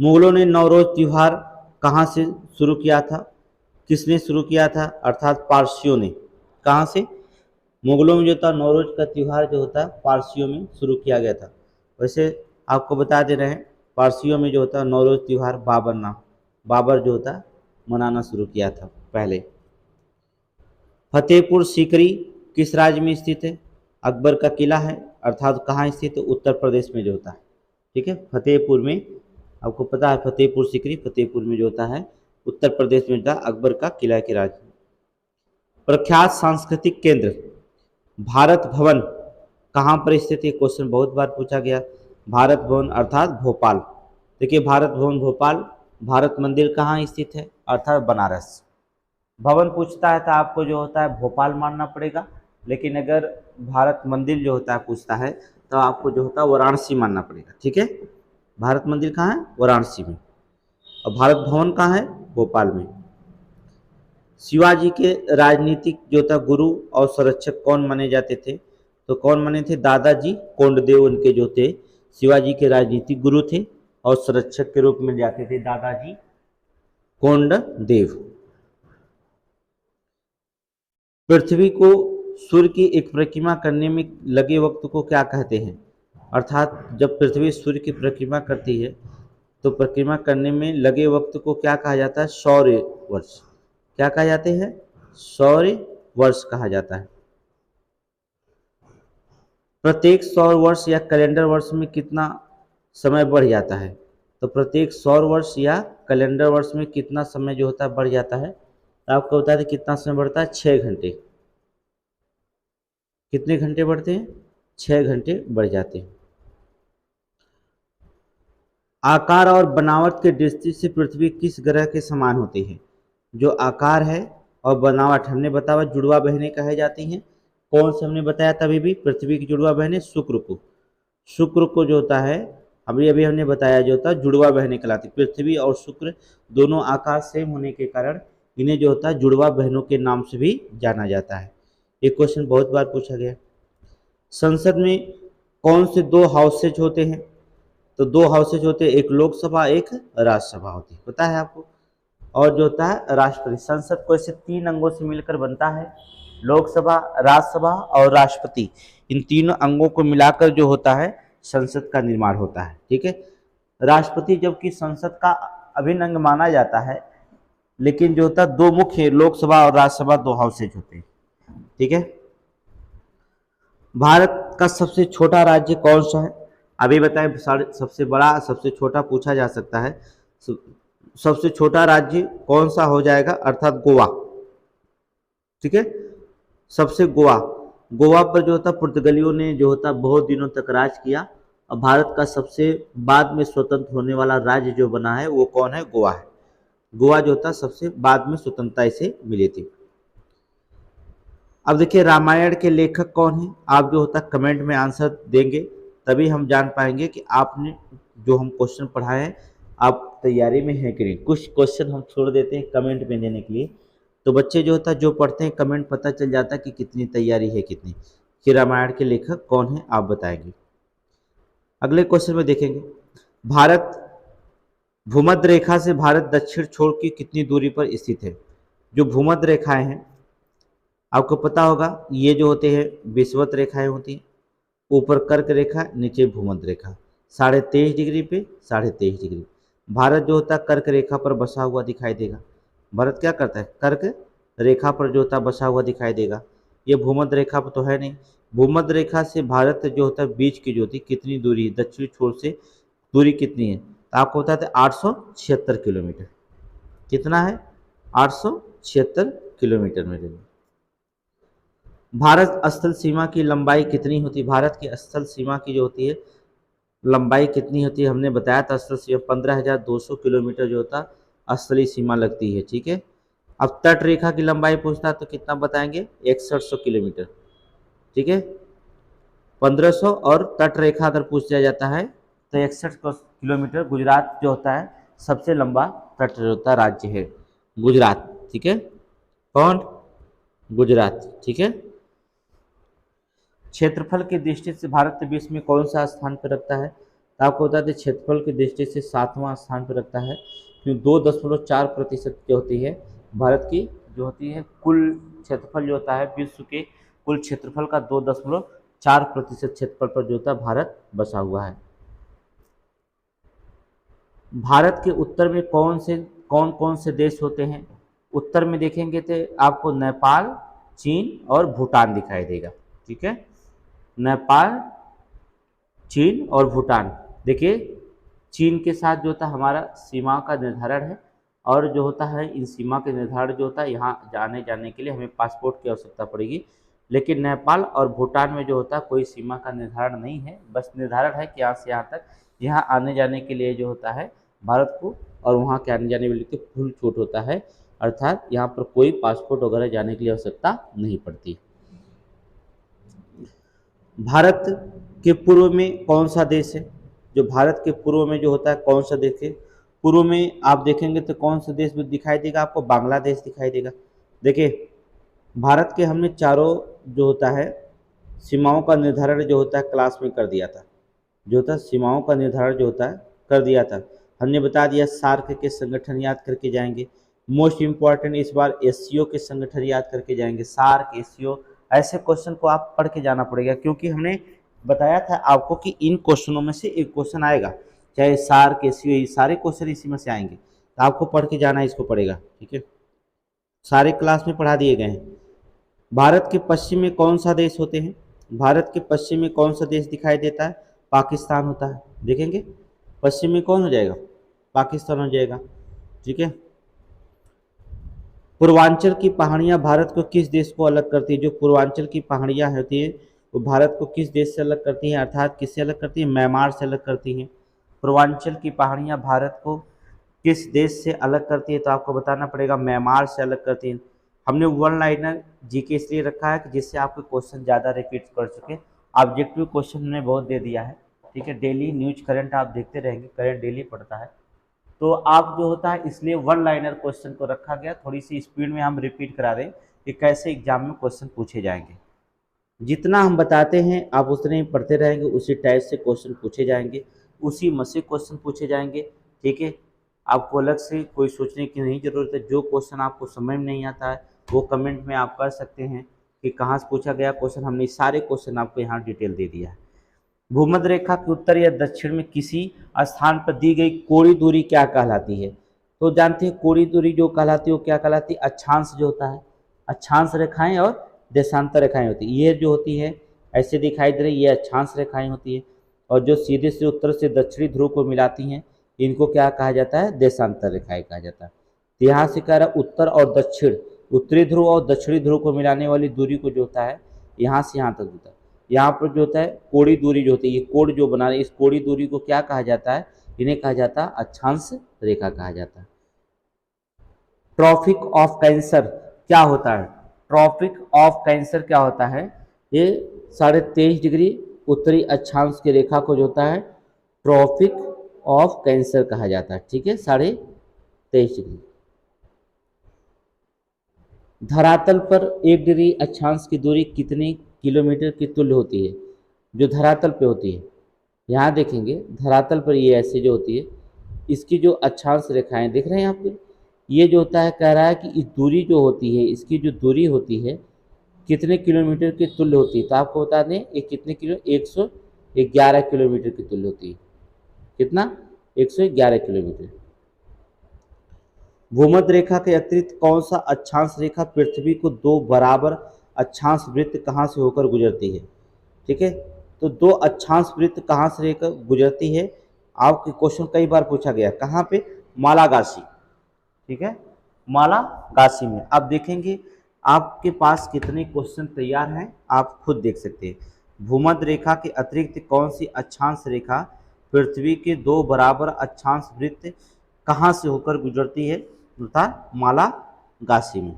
मुगलों ने नवरोज त्योहार कहाँ से शुरू किया था, किसने शुरू किया था, अर्थात पारसियों ने। कहाँ से? मुगलों में जो था नवरोज का त्यौहार जो होता है पारसियों में शुरू किया गया था। वैसे आपको बता दे रहे हैं पारसियों में जो होता है नवरोज त्यौहार बाबर जो होता है मनाना शुरू किया था पहले। फतेहपुर सीकरी किस राज्य में स्थित है, अकबर का किला है, अर्थात कहाँ स्थित है, उत्तर प्रदेश में जो होता है। ठीक है, फतेहपुर में, आपको पता है फतेहपुर सीकरी फतेहपुर में जो होता है उत्तर प्रदेश में होता है, अकबर का किला के राज्य। प्रख्यात सांस्कृतिक केंद्र भारत भवन कहाँ पर स्थित है, क्वेश्चन बहुत बार पूछा गया। भारत भवन अर्थात भोपाल। देखिए भारत भवन भोपाल। भारत मंदिर कहाँ स्थित है, अर्थात बनारस। भवन पूछता है तो आपको जो होता है भोपाल मानना पड़ेगा, लेकिन अगर भारत मंदिर जो होता है पूछता है तो आपको जो होता है वाराणसी मानना पड़ेगा। ठीक है, भारत मंदिर कहाँ है, वाराणसी में, और भारत भवन कहाँ है, भोपाल में। शिवाजी के राजनीतिक जो था गुरु और संरक्षक कौन माने जाते थे, तो कौन माने थे, दादाजी कोंडदेव उनके जो थे शिवाजी के राजनीतिक गुरु थे और संरक्षक के रूप में जाते थे दादाजी कोंडदेव। पृथ्वी को सूर्य की एक परिक्रमा करने में लगे वक्त को क्या कहते हैं, अर्थात जब पृथ्वी सूर्य की परिक्रमा करती है तो परिक्रमा करने में लगे वक्त को क्या कहा जाता है, सौर्य वर्ष। क्या कहा जाते हैं, सौर्य वर्ष कहा जाता है। प्रत्येक सौर वर्ष या कैलेंडर वर्ष में कितना समय बढ़ जाता है, तो प्रत्येक सौर वर्ष या कैलेंडर वर्ष में कितना समय जो होता है बढ़ जाता है, तो आपको बता दें कितना समय बढ़ता है, 6 घंटे। कितने घंटे बढ़ते हैं, 6 घंटे बढ़ जाते हैं। आकार और बनावट के दृष्टि से पृथ्वी किस ग्रह के समान होती है, जो आकार है और बनावट हमने बताया जुड़वा बहनें कहे जाती हैं। कौन से हमने बताया था अभी भी, पृथ्वी की जुड़वा बहनें, शुक्र को जो होता है अभी अभी हमने बताया जो होता है जुड़वा बहनें कहलाती। पृथ्वी और शुक्र दोनों आकार सेम होने के कारण इन्हें जो होता है जुड़वा बहनों के नाम से भी जाना जाता है। एक क्वेश्चन बहुत बार पूछा गया। संसद में कौन से 2 हाउसेज होते हैं, तो 2 हाउसेज होते हैं, एक लोकसभा एक राज्यसभा होती है, पता है आपको। और जो होता है राष्ट्रपति। संसद को ऐसे 3 अंगों से मिलकर बनता है, लोकसभा, राज्यसभा और राष्ट्रपति। इन तीनों अंगों को मिलाकर जो होता है संसद का निर्माण होता है। ठीक है, राष्ट्रपति जबकि संसद का अभिन्न अंग माना जाता है, लेकिन जो होता है 2 मुख्य, लोकसभा और राज्यसभा 2 हाउसेज होते हैं। ठीक है, भारत का सबसे छोटा राज्य कौन सा है, अभी बताएं। सबसे बड़ा सबसे छोटा पूछा जा सकता है, सबसे छोटा राज्य कौन सा हो जाएगा, अर्थात गोवा। ठीक है, सबसे गोवा पर जो होता पुर्तगालियों ने जो होता बहुत दिनों तक राज किया, और भारत का सबसे बाद में स्वतंत्र होने वाला राज्य जो बना है वो कौन है, गोवा है। गोवा जो होता सबसे बाद में स्वतंत्रता इसे मिली थी। अब देखिए रामायण के लेखक कौन है, आप जो होता कमेंट में आंसर देंगे तभी हम जान पाएंगे कि आपने जो हम क्वेश्चन पढ़ाए हैं आप तैयारी में हैं कि नहीं। कुछ क्वेश्चन हम छोड़ देते हैं कमेंट में देने के लिए, तो बच्चे जो होता जो पढ़ते हैं कमेंट पता चल जाता है कि कितनी तैयारी है कितनी, कि रामायण के लेखक कौन है आप बताएंगे। अगले क्वेश्चन में देखेंगे, भारत भूमध्य रेखा से भारत दक्षिण छोर की कितनी दूरी पर स्थित है। जो भूमध्य रेखाएं हैं आपको पता होगा, ये जो होते हैं विषुवत रेखाएं होती हैं, ऊपर कर्क रेखा नीचे भूमध्य रेखा, 23.5 डिग्री पे 23.5 डिग्री। भारत जो होता है कर्क रेखा पर बसा हुआ दिखाई देगा। भारत क्या करता है, कर्क रेखा पर जो होता है बसा हुआ दिखाई देगा। ये भूमध्य रेखा पर तो है नहीं। भूमध्य रेखा से भारत जो होता है बीच की जो होती कितनी दूरी है, दक्षिणी छोर से दूरी कितनी है, तो आपको बताते 876 किलोमीटर। कितना है, 876 किलोमीटर में रहेगी। भारत स्थल सीमा की लंबाई कितनी होती है, भारत की स्थल सीमा की जो होती है लंबाई कितनी होती है, हमने बताया था स्थल सीमा 15,200 किलोमीटर जो होता स्थलीय सीमा लगती है। ठीक है, अब तट रेखा की लंबाई पूछता है तो कितना बताएंगे, 6100 किलोमीटर। ठीक है, 1500, और तट रेखा अगर पूछ दिया जाता है तो 61 किलोमीटर। गुजरात जो होता है सबसे लंबा तट जो होता राज्य है गुजरात। ठीक है, कौन, गुजरात। ठीक है, क्षेत्रफल की दृष्टि से भारत विश्व में कौन सा स्थान पर रखता है? तो आपको बता दें क्षेत्रफल की दृष्टि से 7वां स्थान पर रखता है, क्योंकि 2.4% जो होती है भारत की जो होती है कुल क्षेत्रफल जो होता है विश्व के कुल क्षेत्रफल का 2.4% क्षेत्रफल पर जो होता है भारत बसा हुआ है। भारत के उत्तर में कौन कौन से देश होते हैं? उत्तर में देखेंगे तो आपको नेपाल, चीन और भूटान दिखाई देगा। ठीक है, नेपाल, चीन और भूटान। देखिए चीन के साथ जो होता है हमारा सीमा का निर्धारण है, और जो होता है इन सीमा के निर्धारण जो होता है यहाँ जाने के लिए हमें पासपोर्ट की आवश्यकता पड़ेगी, लेकिन नेपाल और भूटान में जो होता है कोई सीमा का निर्धारण नहीं है, बस निर्धारण है कि यहाँ से यहाँ तक, यहाँ आने जाने के लिए जो होता है भारत को और वहाँ के आने जाने वाले को फुल छूट होता है, अर्थात यहाँ पर कोई पासपोर्ट वगैरह जाने के लिए आवश्यकता नहीं पड़ती। भारत के पूर्व में कौन सा देश है? जो भारत के पूर्व में जो होता है कौन सा देश है? पूर्व में आप देखेंगे तो कौन सा देश दिखाई देगा आपको? बांग्लादेश दिखाई देगा। देखिए भारत के हमने चारों जो होता है सीमाओं का निर्धारण जो होता है क्लास में कर दिया था, जो होता है सीमाओं का निर्धारण जो होता है कर दिया था। हमने बता दिया सार्क के संगठन याद करके जाएंगे। मोस्ट इम्पॉर्टेंट इस बार एससीओ के संगठन याद करके जाएंगे, सार्क, एससीओ। ऐसे क्वेश्चन को आप पढ़ के जाना पड़ेगा, क्योंकि हमने बताया था आपको कि इन क्वेश्चनों में से एक क्वेश्चन आएगा, चाहे सार्क, एससीओ, सारे क्वेश्चन इसी में से आएंगे, तो आपको पढ़ के जाना इसको पड़ेगा। ठीक है, सारे क्लास में पढ़ा दिए गए हैं। भारत के पश्चिम में कौन सा देश होते हैं? भारत के पश्चिम में कौन सा देश दिखाई देता है? पाकिस्तान होता है। देखेंगे पश्चिम में कौन हो जाएगा? पाकिस्तान हो जाएगा। ठीक है, पूर्वांचल की पहाड़ियाँ भारत को किस देश को अलग करती है? जो पूर्वांचल की पहाड़ियाँ होती है वो भारत को किस देश से अलग करती हैं, अर्थात किससे अलग करती है? म्यांमार से अलग करती हैं। पूर्वांचल की पहाड़ियाँ भारत को किस देश से अलग करती है? तो आपको बताना पड़ेगा म्यांमार से अलग करती हैं। हमने वन लाइनर जीके इसलिए रखा है कि जिससे आपके क्वेश्चन ज़्यादा रिपीट कर सके। ऑब्जेक्टिव क्वेश्चन हमने बहुत दे दिया है। ठीक है, डेली न्यूज करंट आप देखते रहेंगे, करंट डेली पढ़ता है, तो आप जो होता है इसलिए वन लाइनर क्वेश्चन को रखा गया। थोड़ी सी स्पीड में हम रिपीट करा रहे हैं कि कैसे एग्जाम में क्वेश्चन पूछे जाएंगे। जितना हम बताते हैं आप उतने ही पढ़ते रहेंगे, उसी टाइप से क्वेश्चन पूछे जाएंगे, उसी मत से क्वेश्चन पूछे जाएंगे। ठीक है, आपको अलग से कोई सोचने की नहीं जरूरत है। जो क्वेश्चन आपको समझ में नहीं आता है वो कमेंट में आप कर सकते हैं कि कहाँ से पूछा गया क्वेश्चन। हमने सारे क्वेश्चन आपको यहाँ डिटेल दे दिया है। भूमध्य रेखा के उत्तर या दक्षिण में किसी स्थान पर दी गई कोणीय दूरी क्या कहलाती है? तो जानते हैं कोणीय दूरी जो कहलाती है वो क्या कहलाती है? अक्षांश जो होता है, अक्षांश रेखाएं और देशांतर रेखाएं होती है। ये जो होती है ऐसे दिखाई दे रही, ये अक्षांश रेखाएं होती है, और जो सीधे से उत्तर से दक्षिणी ध्रुव को मिलाती हैं इनको क्या कहा जाता है? देशांतर रेखाएं कहा जाता है। तो यहाँ से कह रहा है उत्तर और दक्षिण, उत्तरी ध्रुव और दक्षिणी ध्रुव को मिलाने वाली दूरी को जो होता है यहाँ से यहाँ तक होता है। यहाँ पर जो होता है कोणीय दूरी जो होती है, ये कोण जो बना रहे, इस कोणीय दूरी को क्या कहा जाता है? इन्हें कहा जाता है अक्षांश रेखा कहा जाता है। ट्रॉपिक ऑफ कैंसर क्या होता है? ट्रॉपिक ऑफ कैंसर क्या होता है? ये 23.5 डिग्री उत्तरी अक्षांश की रेखा को जो होता है ट्रॉपिक ऑफ कैंसर कहा जाता है। ठीक है, 23.5 डिग्री। धरातल पर 1 डिग्री अक्षांश की दूरी कितने किलोमीटर की तुल्य होती है? जो धरातल पे होती है, यहाँ देखेंगे धरातल पर ये ऐसे जो होती है, इसकी जो अक्षांश रेखाएं देख रहे हैं आपको, ये जो होता है कह रहा है कि इस दूरी जो होती है, इसकी जो दूरी होती है कितने किलोमीटर की तुल्य होती है? तो आपको बता दें ये कितने 111 किलोमीटर की तुल्य होती है। कितना? 111 किलोमीटर। भूमध्य रेखा के अतिरिक्त कौन सा अक्षांश रेखा पृथ्वी को दो बराबर अक्षांश वृत्त कहाँ से होकर गुजरती है? ठीक है, तो दो अक्षांश वृत्त कहाँ से लेकर गुजरती है? आपके क्वेश्चन कई बार पूछा गया, कहाँ पे? मालागासी। ठीक है, मालागासी में। आप देखेंगे आपके पास कितने क्वेश्चन तैयार हैं, आप खुद देख सकते हैं। भूमध्य रेखा के अतिरिक्त कौन सी अक्षांश रेखा पृथ्वी के दो बराबर अक्षांश वृत्त कहाँ से होकर गुजरती है? अर्थात मालागासी में।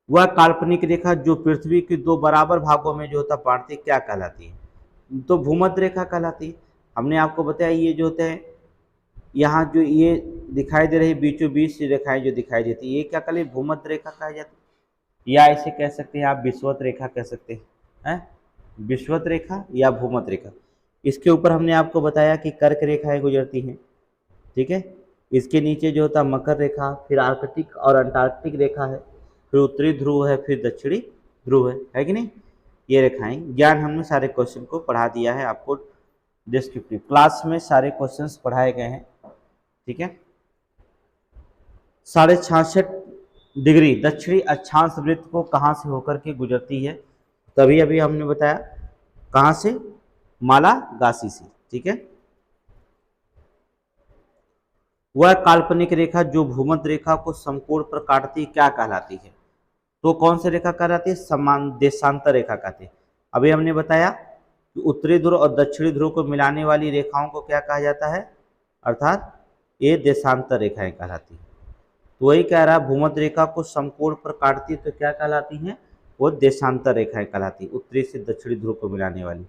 वह काल्पनिक रेखा जो पृथ्वी के दो बराबर भागों में जो होता बांटती है क्या कहलाती है? तो भूमध्य रेखा कहलाती है। हमने आपको बताया ये जो होते हैं यहाँ जो ये दिखाई दे रही बीचों बीच रेखाएं जो दिखाई देती है ये क्या कहलाती है? भूमध्य रेखा कहा जाती है। या इसे कह सकते हैं आप विषुवत रेखा कह सकते हैं, विषुवत रेखा या भूमध्य रेखा। इसके ऊपर हमने आपको बताया कि कर्क रेखाएं गुजरती हैं, ठीक है। इसके नीचे जो होता है मकर रेखा, फिर आर्कटिक और अंटार्कटिक रेखा है, फिर उत्तरी ध्रुव है, फिर दक्षिणी ध्रुव है कि नहीं। ये रेखाएं ज्ञान हमने सारे क्वेश्चन को पढ़ा दिया है आपको, डिस्क्रिप्टिव क्लास में सारे क्वेश्चंस पढ़ाए गए हैं, ठीक है। 66.5 डिग्री दक्षिणी अक्षांश वृत्त को कहाँ से होकर के गुजरती है, तभी अभी हमने बताया कहाँ से, मालागासी से, ठीक है। वह काल्पनिक रेखा जो भूमध्य रेखा को समकोण पर काटती क्या कहलाती है, तो कौन सी रेखा कहलाती है, समान देशांतर रेखा कहते हैं। अभी हमने बताया कि उत्तरी ध्रुव और दक्षिणी ध्रुव को मिलाने वाली रेखाओं को क्या कहा जाता है, अर्थात ये देशांतर रेखाएं कहलाती है। तो वही कह रहा है भूमध्य रेखा को समकोण पर काटती है तो क्या कहलाती है, वो देशांतर रेखाएं कहलाती, उत्तरी से दक्षिणी ध्रुव को मिलाने वाली।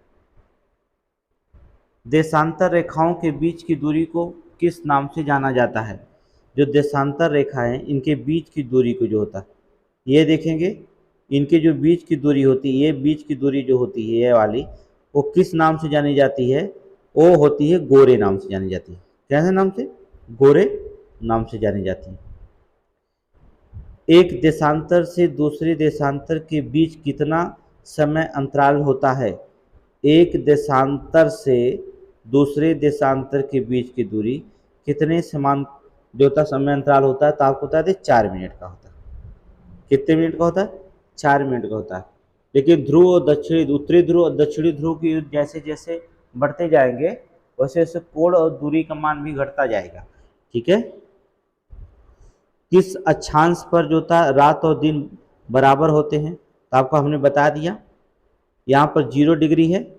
देशांतर रेखाओं के बीच की दूरी को किस नाम से जाना जाता है, जो देशांतर रेखाएं इनके बीच की दूरी को जो होता है, ये देखेंगे इनके जो बीच की दूरी होती है, ये बीच की दूरी जो होती है ये वाली, वो किस नाम से जानी जाती है, वो होती है गोरे नाम से जानी जाती है। कैसे नाम से, गोरे नाम से जानी जाती है। एक देशांतर से दूसरे देशांतर के बीच कितना समय अंतराल होता है, एक देशांतर से दूसरे देशांतर के बीच की दूरी कितने समान जोता समय अंतराल होता है, तो आपको बता दें 4 मिनट का होता है। कितने मिनट का होता है, 4 मिनट का होता है। लेकिन ध्रुव और दक्षिणी, उत्तरी ध्रुव और दक्षिणी ध्रुव की जैसे जैसे बढ़ते जाएंगे वैसे वैसे कोण और दूरी का मान भी घटता जाएगा, ठीक है। किस अक्षांश पर जो था रात और दिन बराबर होते हैं, तो आपको हमने बता दिया, यहाँ पर 0 डिग्री है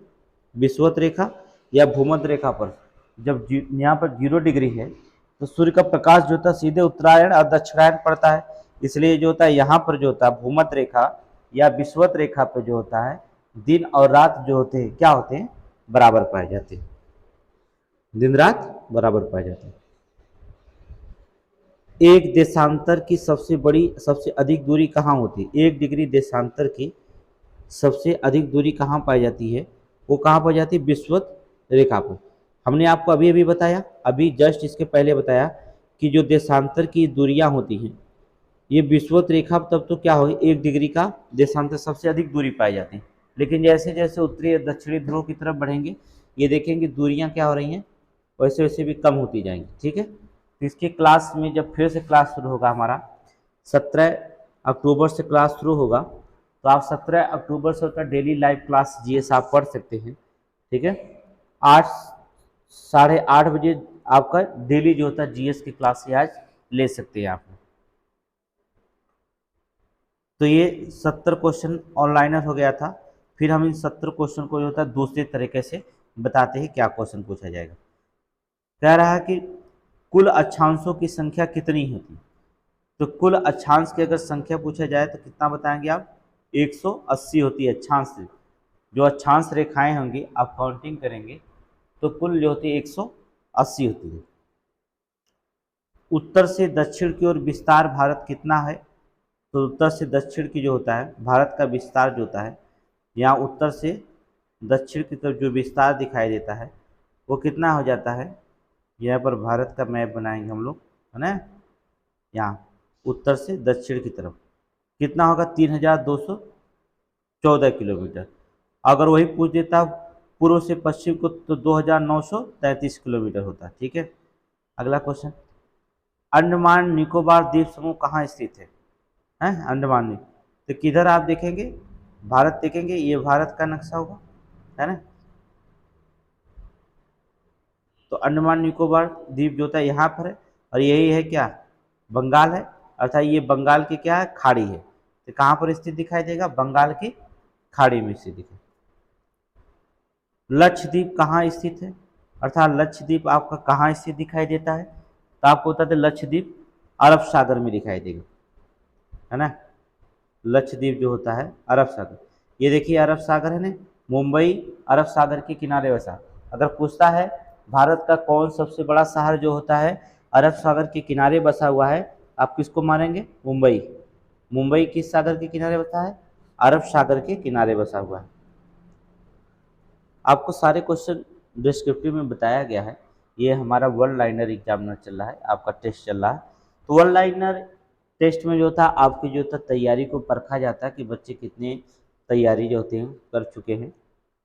विषुवत रेखा या भूमध्य रेखा पर, जब यहाँ पर 0 डिग्री है तो सूर्य का प्रकाश जो होता है सीधे उत्तरायण और दक्षिणायन पड़ता है, इसलिए जो होता है यहाँ पर जो होता है भूमध्य रेखा या विषुवत रेखा पर जो होता है दिन और रात जो होते हैं क्या होते हैं, बराबर पाए जाते हैं, दिन रात बराबर पाए जाते हैं। एक देशांतर की सबसे अधिक दूरी कहाँ होती है, 1 डिग्री देशांतर की सबसे अधिक दूरी कहाँ पाई जाती है, वो कहाँ पाई जाती है, विषुवत रेखा पर। हमने आपको अभी अभी बताया, अभी जस्ट इसके पहले बताया कि जो देशांतर की दूरियां होती हैं ये विषुवत रेखा तब तो क्या होगी, 1 डिग्री का देशांतर सबसे अधिक दूरी पाई जाती है। लेकिन जैसे जैसे उत्तरी और दक्षिणी ध्रुव की तरफ बढ़ेंगे ये देखेंगे दूरियां क्या हो रही हैं, वैसे वैसे भी कम होती जाएंगी, ठीक है। तो इसके क्लास में जब फिर से क्लास शुरू होगा हमारा 17 अक्टूबर से क्लास शुरू होगा, तो आप 17 अक्टूबर से होता डेली लाइव क्लास जीएस आप पढ़ सकते हैं, ठीक है। 8-8:30 बजे आपका डेली जो होता है जीएस की क्लास से आज ले सकते हैं आप। तो ये 70 क्वेश्चन ऑनलाइनर हो गया था। फिर हम इन 70 क्वेश्चन को जो होता है दूसरे तरीके से बताते हैं क्या क्वेश्चन पूछा जाएगा। कह रहा है कि कुल अक्षांशों की संख्या कितनी होती है, तो कुल अक्षांश की अगर संख्या पूछा जाए तो कितना बताएंगे आप, 180 होती है अक्षांश। जो अक्षांश रेखाएं होंगी आप काउंटिंग करेंगे तो कुल जो होती है 180 होती है। उत्तर से दक्षिण की ओर विस्तार भारत कितना है, तो उत्तर से दक्षिण की जो होता है भारत का विस्तार जो होता है, यहाँ उत्तर से दक्षिण की तरफ जो विस्तार दिखाई देता है वो कितना हो जाता है, यहाँ पर भारत का मैप बनाएंगे हम लोग, है ना। यहाँ उत्तर से दक्षिण की तरफ कितना होगा, 3214 किलोमीटर। अगर वही पूछ देता पूर्व से पश्चिम को तो 2933 किलोमीटर होता, ठीक है। अगला क्वेश्चन, अंडमान निकोबार द्वीप समूह कहाँ स्थित है, अंडमान निकोबार, तो किधर आप देखेंगे, भारत देखेंगे, ये भारत का नक्शा होगा, है ना। तो अंडमान निकोबार द्वीप जो होता है यहाँ पर है, और यही है क्या, बंगाल है, अर्थात ये बंगाल की क्या है, खाड़ी है। तो कहाँ पर स्थित दिखाई देगा, बंगाल की खाड़ी में स्थित दिखाई। लक्षद्वीप कहाँ स्थित है, अर्थात लक्षद्वीप आपका कहाँ स्थित दिखाई देता है, तो आपको बता दें लक्षद्वीप अरब सागर में दिखाई देगा, है ना। लक्षद्वीप जो होता है अरब सागर, ये देखिए अरब सागर है ना, मुंबई अरब सागर के किनारे बसा। अगर पूछता है भारत का कौन सबसे बड़ा शहर जो होता है अरब सागर के किनारे बसा हुआ है, आप किसको मानेंगे, मुंबई, मुंबई किस सागर के किनारे बसा है? अरब सागर के किनारे बसा हुआ है। आपको सारे क्वेश्चन डिस्क्रिप्टिव में बताया गया है। ये हमारा वर्ल्ड लाइनर एग्जामिनर चल रहा है, आपका टेस्ट चल रहा है। तो वर्ल्ड लाइनर टेस्ट में जो था आपकी जो था तैयारी को परखा जाता है कि बच्चे कितने तैयारी जो होते हैं कर चुके हैं।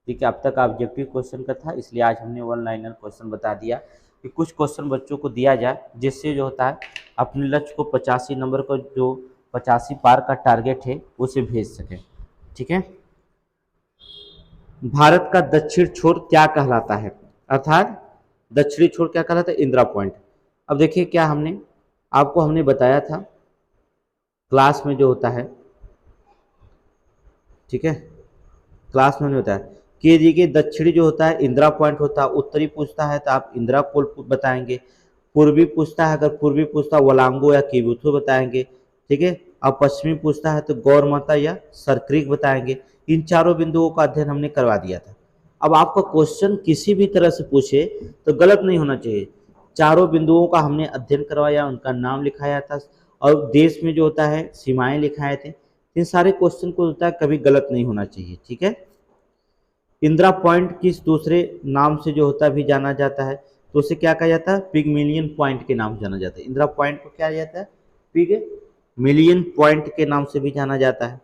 ठीक है, अब तक ऑब्जेक्टिव क्वेश्चन का था, इसलिए आज हमने वन लाइनर क्वेश्चन बता दिया कि कुछ क्वेश्चन बच्चों को दिया जाए जिससे जो होता है अपने लक्ष्य को 85 नंबर का जो 85 पार का टारगेट है उसे भेज सकें। ठीक है, भारत का दक्षिण छोर क्या कहलाता है? अर्थात दक्षिणी छोर क्या कहलाता है? इंदिरा पॉइंट। अब देखिए क्या हमने बताया था क्लास में जो होता है, ठीक है, क्लास में होता है कि देखिए दक्षिणी जो होता है इंदिरा पॉइंट होता है, उत्तरी पूछता है तो आप इंदिरा पोल बताएंगे, पूर्वी पूछता है अगर पूर्वी पूछता है वलांगो या किबुथु बताएंगे। ठीक है, अब पश्चिमी पूछता है तो गौर माता या सरक्रीक बताएंगे। इन चारों बिंदुओं का अध्ययन हमने करवा दिया था। अब आपका क्वेश्चन किसी भी तरह से पूछे तो गलत नहीं होना चाहिए। चारों बिंदुओं का हमने अध्ययन करवाया, उनका नाम लिखाया था और देश में जो होता है सीमाएं लिखाए थे। इन सारे क्वेश्चन को होता है कभी गलत नहीं होना चाहिए। ठीक है, इंदिरा पॉइंट किस दूसरे नाम से जो होता है भी जाना जाता है तो उसे क्या कहा जाता है? पिगमिलियन पॉइंट के नाम से जाना जाता है। इंदिरा पॉइंट को क्या जाता है? पिगमिलियन पॉइंट के नाम से भी जाना जाता है।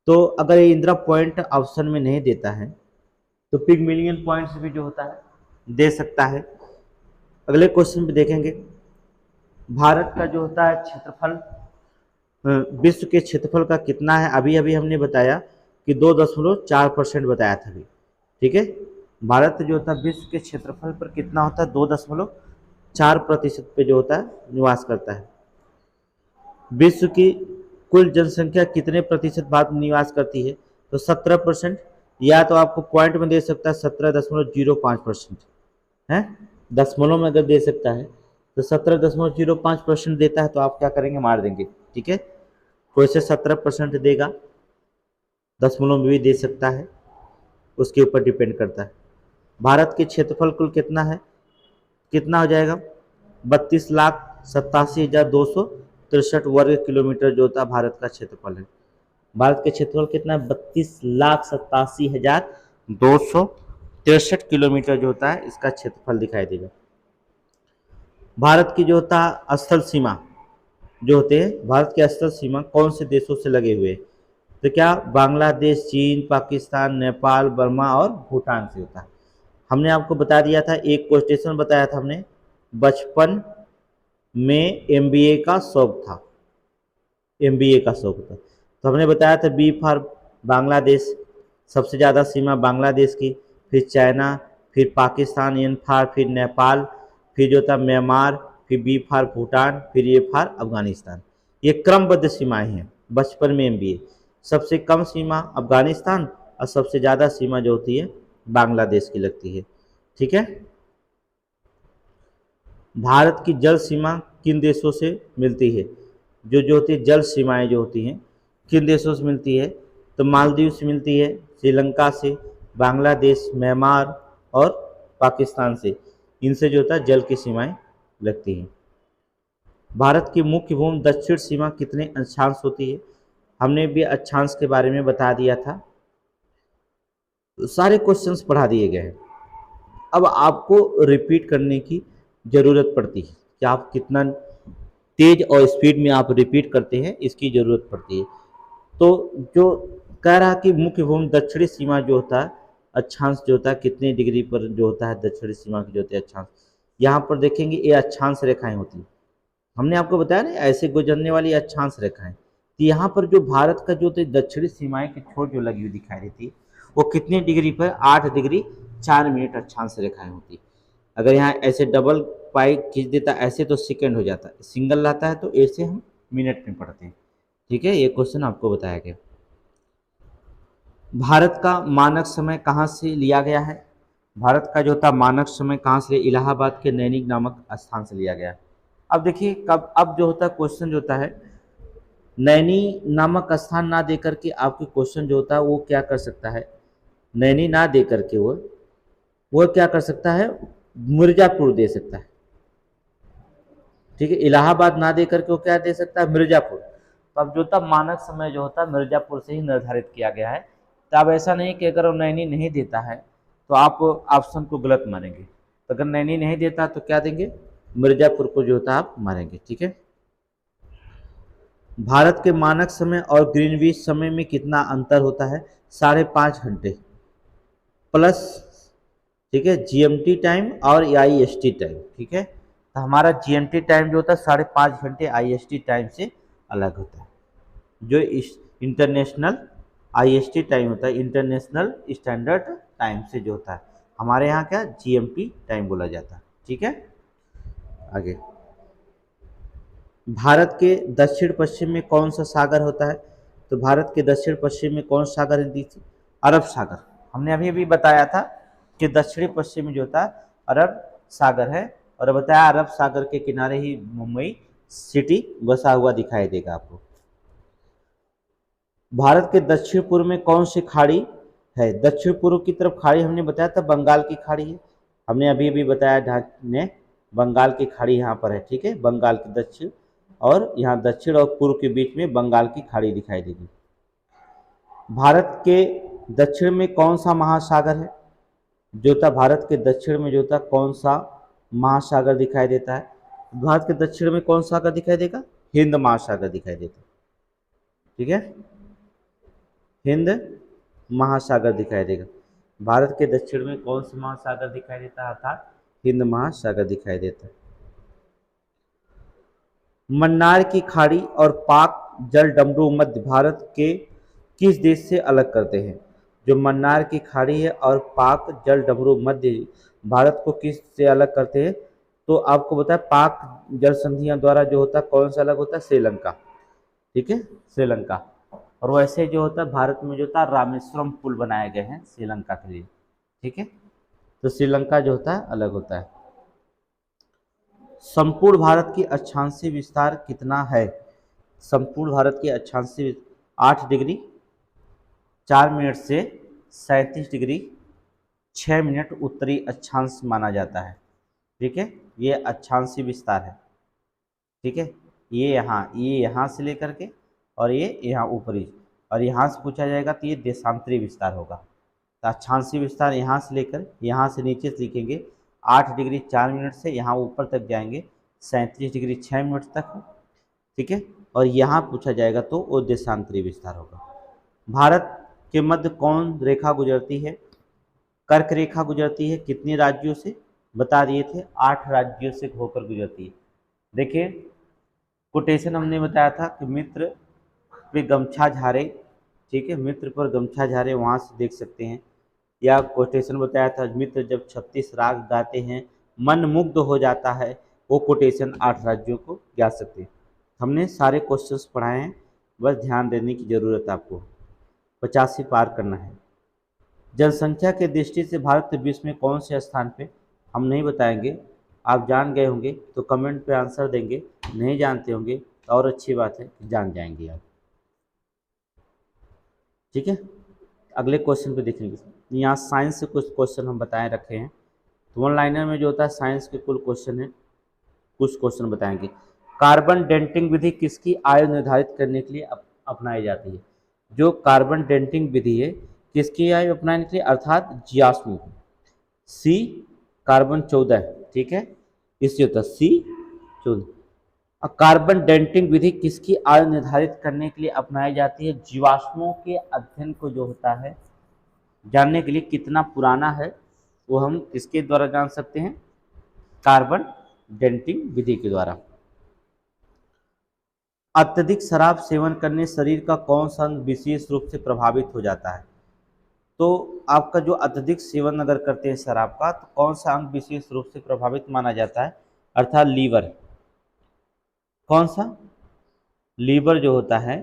तो अगर ये इंदिरा पॉइंट ऑप्शन में नहीं देता है तो पिगमिलियन पॉइंट से भी जो होता है दे सकता है। अगले क्वेश्चन पे देखेंगे, भारत का जो होता है क्षेत्रफल विश्व के क्षेत्रफल का कितना है? अभी अभी हमने बताया कि 2.4% बताया था अभी। ठीक है, भारत जो होता है विश्व के क्षेत्रफल पर कितना होता है? 2.4% पे जो होता है निवास करता है। विश्व की कुल जनसंख्या कितने प्रतिशत भारत में निवास करती है? तो 17%, या तो आपको पॉइंट में दे सकता है 17.05% है, दशमलव में अगर दे सकता है तो 17.05% देता है तो आप क्या करेंगे? मार देंगे। ठीक है, कोई से 17% देगा, दशमलव में भी दे सकता है, उसके ऊपर डिपेंड करता है। भारत के क्षेत्रफल कुल कितना है? कितना हो जाएगा? 32,87,263 वर्ग किलोमीटर जो होता है भारत का क्षेत्रफल है। भारत के क्षेत्रफल कितना है? 32,87,263 किलोमीटर जो होता है इसका क्षेत्रफल दिखाई देगा। भारत की जो होता है स्थल सीमा जो होते हैं, भारत के स्थल सीमा कौन से देशों से लगे हुए हैं? तो क्या बांग्लादेश, चीन, पाकिस्तान, नेपाल, बर्मा और भूटान से होता है। हमने आपको बता दिया था, एक क्वेश्चन बताया था हमने, बचपन में एमबीए का शौक था, एमबीए का शौक था तो हमने बताया था बी फॉर बांग्लादेश, सबसे ज़्यादा सीमा बांग्लादेश की, फिर चाइना, फिर पाकिस्तान, एन फॉर फिर नेपाल, फिर जो था म्यांमार, फिर बी फॉर भूटान, फिर ए फॉर अफगानिस्तान। ये क्रमबद्ध सीमाएं हैं बचपन में एमबीए। सबसे कम सीमा अफगानिस्तान और सबसे ज़्यादा सीमा जो होती है बांग्लादेश की लगती है। ठीक है, भारत की जल सीमा किन देशों से मिलती है? जो होती है जल सीमाएं जो होती हैं किन देशों से मिलती है? तो मालदीव से मिलती है, श्रीलंका से, बांग्लादेश, म्यांमार और पाकिस्तान से। इनसे जो होता है जल की सीमाएं लगती हैं। भारत की मुख्य भूमि दक्षिण सीमा कितने अक्षांश होती है? हमने भी अक्षांश के बारे में बता दिया था, सारे क्वेश्चंस पढ़ा दिए गए हैं। अब आपको रिपीट करने की ज़रूरत पड़ती है कि आप कितना तेज और स्पीड में आप रिपीट करते हैं, इसकी ज़रूरत पड़ती है। तो जो कह रहा कि मुख्य भूमि दक्षिणी सीमा जो होता है अक्षांश जो होता है कितने डिग्री पर जो होता है दक्षिणी सीमा की जो होती है अक्षांश, यहाँ पर देखेंगे ये अक्षांश रेखाएं होती हैं। हमने आपको बताया ना ऐसे गुजरने वाली अक्षांश रेखाएं, तो यहाँ पर जो भारत का जो दक्षिणी सीमाएं की छोर जो लगी हुई दिखाई देती है वो कितने डिग्री पर? 8 डिग्री 4 मिनट अक्षांश रेखाएं होती है। अगर यहाँ ऐसे डबल पाई खींच देता ऐसे तो सेकंड हो जाता है, सिंगल लाता है तो ऐसे हम मिनट में पढ़ते हैं। ठीक है, ये क्वेश्चन आपको बताया गया। भारत का मानक समय कहाँ से लिया गया है? भारत का जो था मानक समय कहाँ से? इलाहाबाद के नैनी नामक स्थान से लिया गया है। अब देखिए कब अब जो होता है क्वेश्चन जो होता है नैनी नामक स्थान ना दे करके आपके क्वेश्चन जो होता है वो क्या कर सकता है, नैनी ना दे करके वो क्या कर सकता है, मिर्जापुर दे सकता है। ठीक है, इलाहाबाद ना दे करके वो क्या दे सकता है? मिर्जापुर। तो अब जो होता मानक समय जो होता है मिर्जापुर से ही निर्धारित किया गया है। तो अब ऐसा नहीं कि अगर वो नैनी नहीं देता है तो आप ऑप्शन को गलत मानेंगे, तो अगर नैनी नहीं देता तो क्या देंगे, मिर्जापुर को जो होता है आप मानेंगे। ठीक है। भारत के मानक समय और ग्रीनविच समय में कितना अंतर होता है, 5.5 घंटे प्लस, ठीक है, जीएमटी टाइम और आईएसटी टाइम। ठीक है, तो हमारा जीएमटी टाइम जो होता है 5.5 घंटे आईएसटी टाइम से अलग होता है। जो इस इंटरनेशनल आईएसटी टाइम होता है, इंटरनेशनल स्टैंडर्ड टाइम से जो होता है, हमारे यहाँ क्या जीएमटी टाइम बोला जाता है। ठीक है, आगे, भारत के दक्षिण पश्चिम में कौन सा सागर होता है, तो भारत के दक्षिण पश्चिम में कौन सा सागर है, अरब सागर। हमने अभी अभी बताया था कि दक्षिणी पश्चिम में जो होता है अरब सागर है, और बताया अरब सागर के किनारे ही मुंबई सिटी बसा हुआ दिखाई देगा आपको। भारत के दक्षिण पूर्व में कौन सी खाड़ी है, दक्षिण पूर्व की तरफ खाड़ी हमने बताया था बंगाल की खाड़ी है, हमने अभी अभी बताया ने बंगाल की खाड़ी यहाँ पर है। ठीक है, बंगाल के दक्षिण और यहाँ दक्षिण और पूर्व के बीच में बंगाल की खाड़ी दिखाई देगी। भारत के दक्षिण में कौन सा महासागर है, जो था भारत के दक्षिण में जो था कौन सा महासागर दिखाई देता है, भारत के दक्षिण में कौन सा सागर दिखाई देगा, हिंद महासागर दिखाई देता है। ठीक है, हिंद महासागर दिखाई देगा। भारत के दक्षिण में कौन सा महासागर दिखाई देता है, अर्थात हिंद महासागर दिखाई देता है। मन्नार की खाड़ी और पाक जल डमरू मध्य भारत के किस देश से अलग करते हैं, जो मन्नार की खाड़ी है और पाक जल डमरू मध्य भारत को किस से अलग करते हैं, तो आपको बताया पाक जल संधियां द्वारा जो होता है कौन सा अलग होता है, श्रीलंका। ठीक है, श्रीलंका। और वैसे जो होता है भारत में जो होता है रामेश्वरम पुल बनाए गए हैं श्रीलंका के लिए। ठीक है, तो श्रीलंका जो होता है अलग होता है। संपूर्ण भारत की अक्षांशीय विस्तार कितना है, संपूर्ण भारत की अक्षांशीय 8 डिग्री 4 मिनट से 37 डिग्री 6 मिनट उत्तरी अक्षांश माना जाता है। ठीक है, ये अक्षांशीय विस्तार है। ठीक है, ये यहाँ से लेकर के और ये यहाँ ऊपरी, और यहाँ से पूछा जाएगा तो ये देशांतरी विस्तार होगा। तो अक्षांशीय विस्तार यहाँ से लेकर यहाँ से नीचे से लिखेंगे 8 डिग्री 4 मिनट से यहाँ ऊपर तक जाएंगे 37 डिग्री 6 मिनट तक। ठीक है, और यहाँ पूछा जाएगा तो वो देशांतरी विस्तार होगा। भारत के मध्य कौन रेखा गुजरती है, कर्क रेखा गुजरती है, कितने राज्यों से बता दिए थे, 8 राज्यों से होकर गुजरती है। देखिए कोटेशन हमने बताया था कि मित्र पे गमछा झारे, ठीक है, मित्र पर गमछा झारे, वहाँ से देख सकते हैं। या कोटेशन बताया था मित्र जब 36 राग गाते हैं मन मुग्ध हो जाता है, वो कोटेशन 8 राज्यों को गा सकते हैं। हमने सारे क्वेश्चंस पढ़ाए हैं, बस ध्यान देने की ज़रूरत है आपको, 85 पार करना है। जनसंख्या के दृष्टि से भारत विश्व में कौन से स्थान पे, हम नहीं बताएंगे, आप जान गए होंगे तो कमेंट पे आंसर देंगे, नहीं जानते होंगे तो और अच्छी बात है कि जान जाएंगे आप। ठीक है, अगले क्वेश्चन पे देखेंगे। यहाँ साइंस से कुछ क्वेश्चन हम बताए रखे हैं, तो वन लाइनर में जो होता है साइंस के कुल क्वेश्चन है, कुछ क्वेश्चन बताएंगे। कार्बन डेंटिंग विधि किसकी आयु निर्धारित करने के लिए अपनाई जाती है, जो कार्बन डेंटिंग विधि है किसकी आयु अपनाने के लिए, अर्थात जियास्मू। सी कार्बन 14, ठीक है, इससे होता है सी 14। कार्बन डेंटिंग विधि किसकी आयु निर्धारित करने के लिए अपनाई जाती है, जीवाश्मों के अध्ययन को जो होता है जानने के लिए कितना पुराना है वो हम किसके द्वारा जान सकते हैं, कार्बन डेंटिंग विधि के द्वारा। अत्यधिक शराब सेवन करने शरीर का कौन सा अंग विशेष रूप से प्रभावित हो जाता है, तो आपका जो अत्यधिक सेवन अगर करते हैं शराब का तो कौन सा अंग विशेष रूप से प्रभावित माना जाता है, अर्थात लीवर। कौन सा, लीवर जो होता है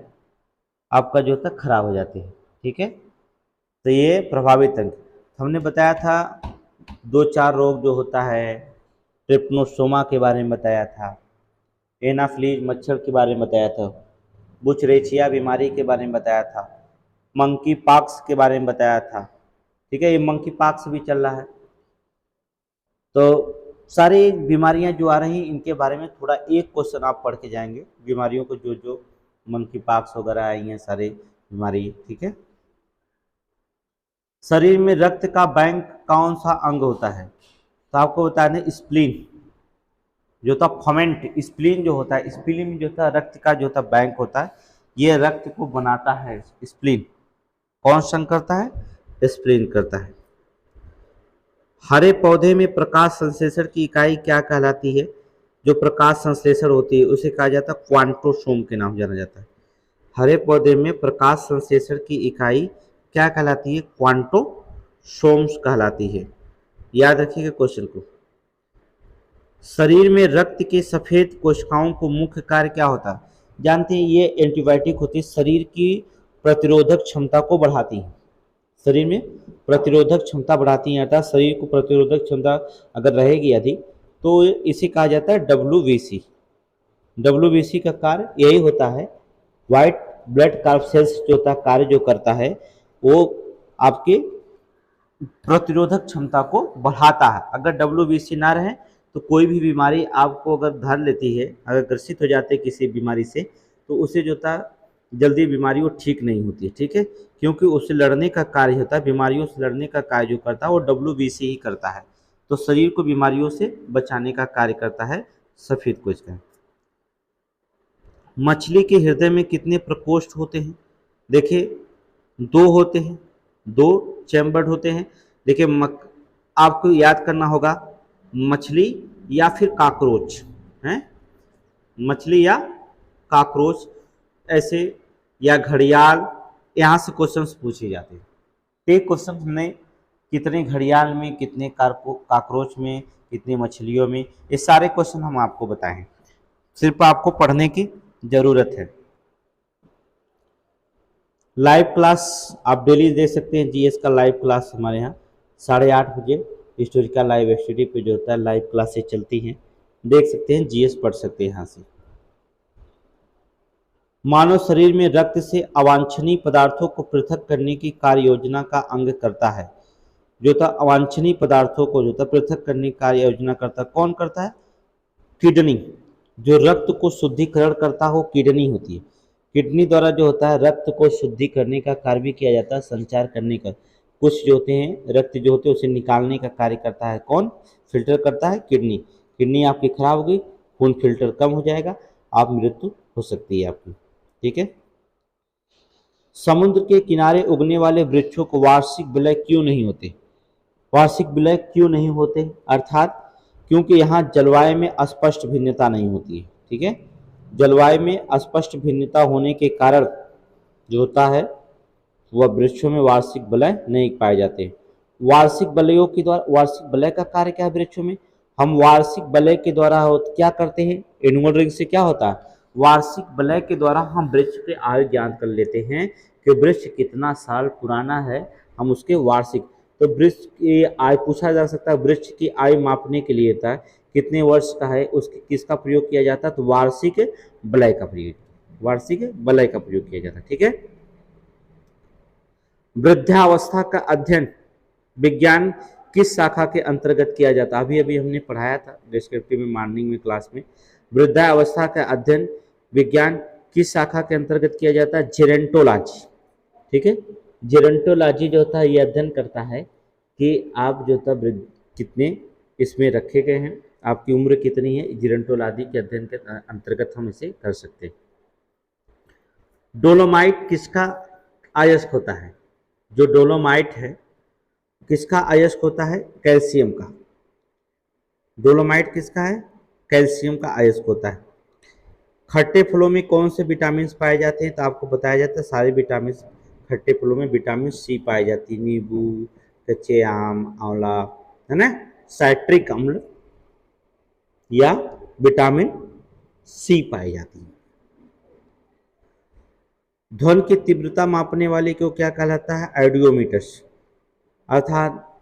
आपका जो होता है खराब हो जाते हैं। ठीक है, तो ये प्रभावित अंग हमने बताया था, 2-4 रोग जो होता है, ट्रिप्नोसोमा के बारे में बताया था, एनाफ्लीज मच्छर के बारे में बताया था, बुचरेचिया बीमारी के बारे में बताया था, मंकी पॉक्स के बारे में बताया था। ठीक है, ये मंकी पॉक्स भी चल रहा है। तो सारी बीमारियां जो आ रही हैं इनके बारे में थोड़ा एक क्वेश्चन आप पढ़ के जाएंगे, बीमारियों को जो जो मंकी पॉक्स वगैरह आई हैं, सारी बीमारी, ठीक है। शरीर में रक्त का बैंक कौन सा अंग होता है? तो आपको बता दें स्प्लीन जो होता है, फर्मेंट स्प्लीन जो होता है, स्प्लीन जो होता है रक्त का जो होता है बैंक होता है, ये रक्त को बनाता है। स्प्लीन कौन सा करता है? स्प्लीन करता है। हरे पौधे में प्रकाश संश्लेषण की इकाई क्या कहलाती है? जो प्रकाश संश्लेषण होती है उसे कहा जाता है क्वांटोसोम के नाम जाना जाता है। हरे पौधे में प्रकाश संश्लेषण की इकाई क्या कहलाती है? क्वांटोसोम्स कहलाती है। याद रखिएगा क्वेश्चन को। शरीर में रक्त के सफेद कोशिकाओं को मुख्य कार्य क्या होता है? जानते हैं ये एंटीबायोटिक होती है, शरीर की प्रतिरोधक क्षमता को बढ़ाती है। शरीर में प्रतिरोधक क्षमता बढ़ाती है, अर्थात शरीर को प्रतिरोधक क्षमता अगर रहेगी अधिक तो इसे कहा जाता है WBC। WBC का कार्य यही होता है, व्हाइट ब्लड कार्ब सेल्स जो होता है कार्य जो करता है वो आपके प्रतिरोधक क्षमता को बढ़ाता है। अगर WBC ना रहे तो कोई भी बीमारी आपको अगर धर लेती है, अगर ग्रसित हो जाते हैं किसी बीमारी से, तो उसे जो होता है जल्दी बीमारी वो ठीक नहीं होती है, ठीक है, क्योंकि उससे लड़ने का कार्य होता है, बीमारियों से लड़ने का कार्य जो करता है वो WBC ही करता है। तो शरीर को बीमारियों से बचाने का कार्य करता है सफेद कोशिका। मछली के हृदय में कितने प्रकोष्ठ होते हैं? देखिए 2 होते हैं, 2 चैम्बर होते हैं। देखिए आपको याद करना होगा मछली या फिर काकरोच हैं, मछली या काकरोच ऐसे, या घड़ियाल, यहाँ से क्वेश्चंस पूछे जाते हैं। एक क्वेश्चन हमने कितने घड़ियाल में, कितने काकरोच में, कितने मछलियों में, ये सारे क्वेश्चन हम आपको बताएं, सिर्फ आपको पढ़ने की जरूरत है। लाइव क्लास आप डेली देख सकते हैं, जीएस का लाइव क्लास हमारे यहाँ 8:30 बजे हिस्टोरिकल लाइव स्टडी पे जो होता है लाइव क्लासेस चलती हैं, देख सकते हैं, जीएस पढ़ सकते हैं यहाँ से। मानव शरीर में रक्त से अवांछनीय पदार्थों को पृथक करने की कार्य योजना का अंग करता है। जो था अवांछनीय पदार्थों को जो था पृथक करने की कार्य योजना करता है, कौन करता है? किडनी। जो रक्त को शुद्धिकरण करता हो किडनी होती है। किडनी द्वारा जो होता है रक्त को शुद्धि करने का कार्य भी किया जाता है, संचार करने का। कुछ जो होते हैं रक्त जो होते हैं उसे निकालने का कार्य करता है कौन? फिल्टर करता है किडनी। किडनी आपकी खराब हो गई, खून फिल्टर कम हो जाएगा, आप मृत्यु हो सकती है आपकी, ठीक है। समुद्र के किनारे उगने वाले वृक्षों को वार्षिक विलय क्यों नहीं होते? वार्षिक विलय क्यों नहीं होते? अर्थात क्योंकि यहाँ जलवायु में स्पष्ट भिन्नता नहीं होती है, ठीक है। जलवायु में स्पष्ट भिन्नता होने के कारण जो होता है वह वृक्षों में वार्षिक विलय नहीं पाए जाते। वार्षिक विलयों के द्वारा, वार्षिक विलय का कार्य क्या है वृक्षों में? हम वार्षिक विलय के द्वारा क्या करते हैं? एनुअल रिंग से क्या होता है? वार्षिक विलय के द्वारा हम वृक्ष के आयु ज्ञात कर लेते हैं कि वृक्ष कितना साल पुराना है, हम उसके वार्षिक, तो वृक्ष की आयु पूछा जा सकता है, वृक्ष की आयु मापने के लिए था कितने वर्ष का है, उसके किसका प्रयोग किया जाता है? तो वार्षिक विलय का प्रयोग, वार्षिक विलय का प्रयोग किया जाता है, ठीक है। वृद्धावस्था का अध्ययन विज्ञान किस शाखा के अंतर्गत किया जाता है? अभी अभी हमने पढ़ाया था डिस्क्रिप्टिव में, मॉर्निंग में क्लास में। वृद्धावस्था का अध्ययन विज्ञान किस शाखा के अंतर्गत किया जाता है? जेरेंटोलॉजी, ठीक है। जेरेंटोलॉजी जो होता है ये अध्ययन करता है कि आप जो होता कितने इसमें रखे गए हैं, आपकी उम्र कितनी है, जेरेंटोलॉजी के अध्ययन के अंतर्गत हम इसे कर सकते हैं। डोलोमाइट किसका अयस्क होता है? जो डोलोमाइट है किसका अयस्क होता है? कैल्शियम का। डोलोमाइट किसका है? कैल्शियम का अयस्क होता है। खट्टे फलों में कौन से विटामिन पाए जाते हैं? तो आपको बताया जाता है सारे विटामिन, खट्टे फलों में विटामिन सी पाई जाती है, नींबू, कच्चे आम, आंवला, है ना, साइट्रिक अम्ल या विटामिन सी पाई जाती है। ध्वनि की तीव्रता मापने वाले को क्या कहलाता है? आइडियोमीटर्स, अर्थात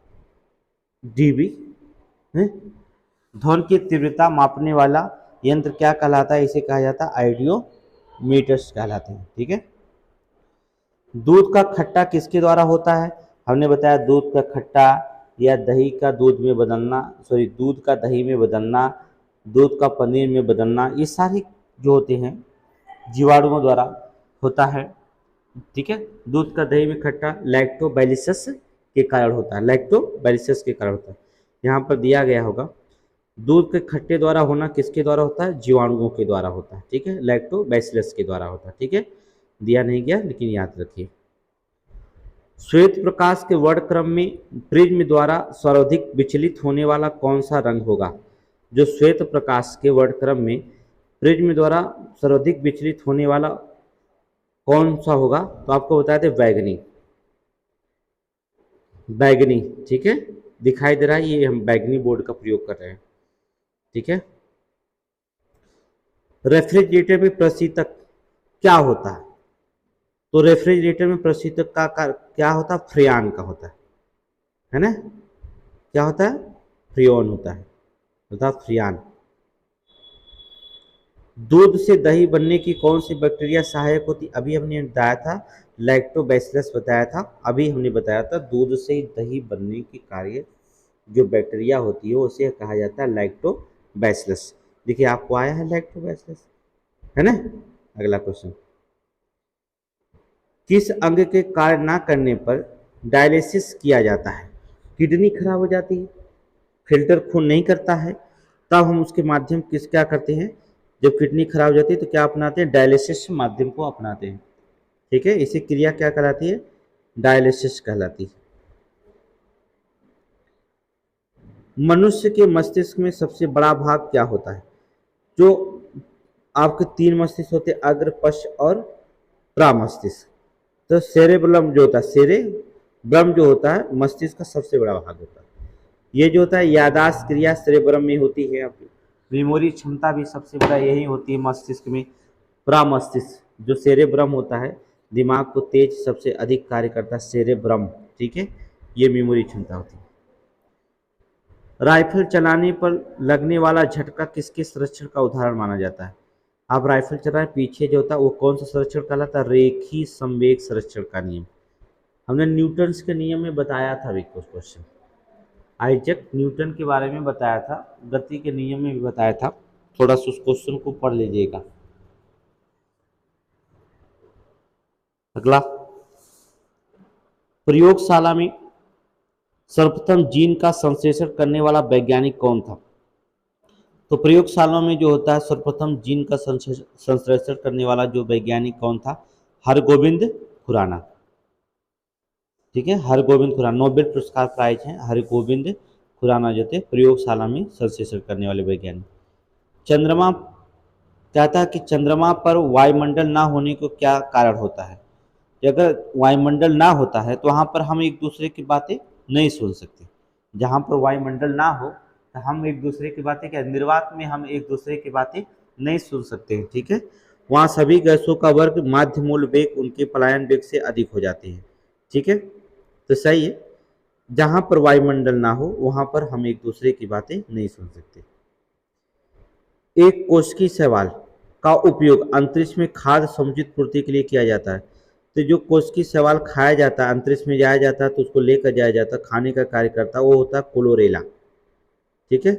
डीबी है। ध्वनि की तीव्रता मापने वाला यंत्र क्या कहलाता है? इसे कहा जाता है आइडियोमीटर्स कहलाते हैं, ठीक है। दूध का खट्टा किसके द्वारा होता है? हमने बताया दूध का खट्टा या दही का दूध में बदलना, सॉरी दूध का दही में बदलना, दूध का पनीर में बदलना, ये सारे जो होते हैं जीवाणुओं द्वारा होता है। ठीक है, दूध का दही में खट्टा लैक्टोबैसिलस के कारण होता है, लैक्टोबैसिलस के कारण होता है। यहाँ पर दिया गया होगा दूध के खट्टे द्वारा होना किसके द्वारा होता है, जीवाणुओं के द्वारा होता है। ठीक है, लैक्टोबैसिलस के द्वारा होता है। ठीक है, दिया नहीं गया लेकिन याद रखिए। श्वेत प्रकाश के वर्णक्रम में प्रिज्म द्वारा सर्वाधिक विचलित होने वाला कौन सा रंग होगा। जो श्वेत प्रकाश के वर्णक्रम में प्रिज्म द्वारा सर्वाधिक विचलित होने वाला कौन सा होगा, तो आपको बताया था बैगनी, बैगनी। ठीक है, दिखाई दे रहा है, ये हम बैगनी बोर्ड का प्रयोग कर रहे हैं। ठीक है, रेफ्रिजरेटर में प्रशीतक क्या होता है, तो रेफ्रिजरेटर में प्रशीतक का क्या होता है, फ्रियान का होता है ना, क्या होता है, फ्रियोन होता है फ्रियान। दूध से दही बनने की कौन सी बैक्टीरिया सहायक होती, अभी हमने बताया था लैक्टोबैसिलस बताया था, अभी हमने बताया था दूध से दही बनने की कार्य जो बैक्टीरिया होती है उसे कहा जाता है लैक्टोबैसिलस। देखिए आपको आया है लैक्टोबैसिलस, है ना। अगला क्वेश्चन, किस अंग के कार्य ना करने पर डायलिसिस किया जाता है। किडनी खराब हो जाती है, फिल्टर खून नहीं करता है, तब हम उसके माध्यम किस क्या करते हैं, जब किडनी खराब हो जाती है तो क्या अपनाते हैं, डायलिसिस माध्यम को अपनाते हैं। ठीक है, इसी क्रिया क्या कहलाती है, डायलिसिस कहलाती है। मनुष्य के मस्तिष्क में सबसे बड़ा भाग क्या होता है, जो आपके 3 मस्तिष्क होते हैं, अग्र, पश्च और प्रामस्तिष्क। तो सेरेब्रम जो होता है, सेरेब्रम जो होता है मस्तिष्क का सबसे बड़ा भाग होता है। ये जो होता है यादाश्त क्रिया सेरेब्रम में होती है, आपकी मेमोरी क्षमता भी सबसे बड़ा यही होती है मस्तिष्क में। प्रामस्तिष्क जो सेरेब्रम होता है, दिमाग को तेज सबसे अधिक कार्य करता है सेरेब्रम। ठीक है, ये मेमोरी क्षमता होती है। राइफल चलाने पर लगने वाला झटका किसके संरक्षण का उदाहरण माना जाता है। आप राइफल चलाएं, पीछे जो होता है वो कौन सा संरक्षण कहलाता है, रेखी संवेग संरक्षण का नियम। हमने न्यूटन के नियम में बताया था अभी कुछ क्वेश्चन, आइजैक न्यूटन के बारे में बताया था, गति के नियम में भी बताया था, थोड़ा सा उस क्वेश्चन को पढ़ लीजिएगा। अगला, प्रयोगशाला में सर्वप्रथम जीन का संश्लेषण करने वाला वैज्ञानिक कौन था। तो प्रयोगशाला में जो होता है सर्वप्रथम जीन का संश्लेषण करने वाला जो वैज्ञानिक कौन था, हरगोविंद खुराना। ठीक है, हरगोविंद खुराना, नोबेल पुरस्कार प्राइज है हरगोविंद खुराना जो थे प्रयोगशाला में संश्लेषण करने वाले वैज्ञानिक। चंद्रमा कहता है कि चंद्रमा पर वायुमंडल ना होने को क्या कारण होता है। अगर वायुमंडल ना होता है तो वहाँ पर हम एक दूसरे की बातें नहीं सुन सकते। जहाँ पर वायुमंडल ना हो तो हम एक दूसरे की बातें क्या, निर्वात में हम एक दूसरे की बातें नहीं सुन सकते हैं। ठीक है, वहाँ सभी गैसों का वर्ग माध्य मूल वेग उनके पलायन वेग से अधिक हो जाते हैं। ठीक है, तो सही है, जहाँ पर वायुमंडल ना हो वहाँ पर हम एक दूसरे की बातें नहीं सुन सकते। एक कोशिकीय शैवाल का उपयोग अंतरिक्ष में खाद्य समुचित पूर्ति के लिए किया जाता है। तो जो कोशिकीय शैवाल खाया जाता है, अंतरिक्ष में जाया जाता है तो उसको लेकर जाया जाता है, खाने का कार्य करता है, वो होता है क्लोरेला। ठीक है,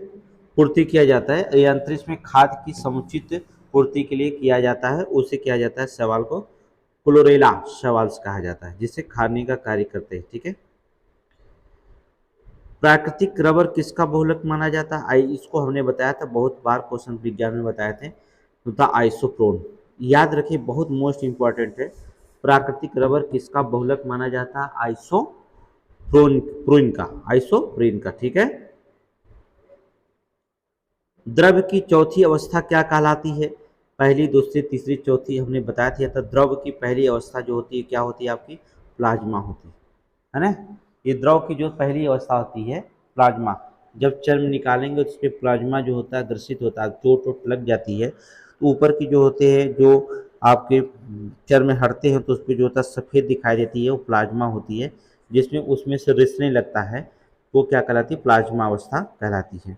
पूर्ति किया जाता है, ये अंतरिक्ष में खाद्य की समुचित पूर्ति के लिए किया जाता है, उसे किया जाता है शैवाल को क्लोरेला शैवाल कहा जाता है, जिसे खाने का कार्य करते हैं। ठीक है, प्राकृतिक रबर किसका बहुलक माना जाता है, इसको हमने बताया था बहुत बार, क्वेश्चन विज्ञान में बताए थे, तो था आइसोप्रोन। याद रखिए, बहुत मोस्ट इंपॉर्टेंट है, प्राकृतिक रबर किसका बहुलक माना जाता है, आइसोप्रोन का, आइसोप्रोन का। ठीक है, द्रव्य की चौथी अवस्था क्या कहलाती है, पहली, दूसरी, तीसरी, चौथी हमने बताया था। तो द्रव की पहली अवस्था जो होती है क्या होती है आपकी, प्लाज्मा होती है ना। ये द्रव की जो पहली अवस्था होती है प्लाज्मा, जब चर्म निकालेंगे तो उसमें प्लाज्मा जो होता है दर्शित होता है, चोट वोट लग जाती है तो ऊपर की जो होते हैं जो आपके चर्म में हटते हैं तो उस पर जो होता है सफ़ेद दिखाई देती है, वो प्लाज्मा होती है, जिसमें उसमें से रिसने लगता है, वो क्या कहलाती है, प्लाज्मा अवस्था कहलाती है।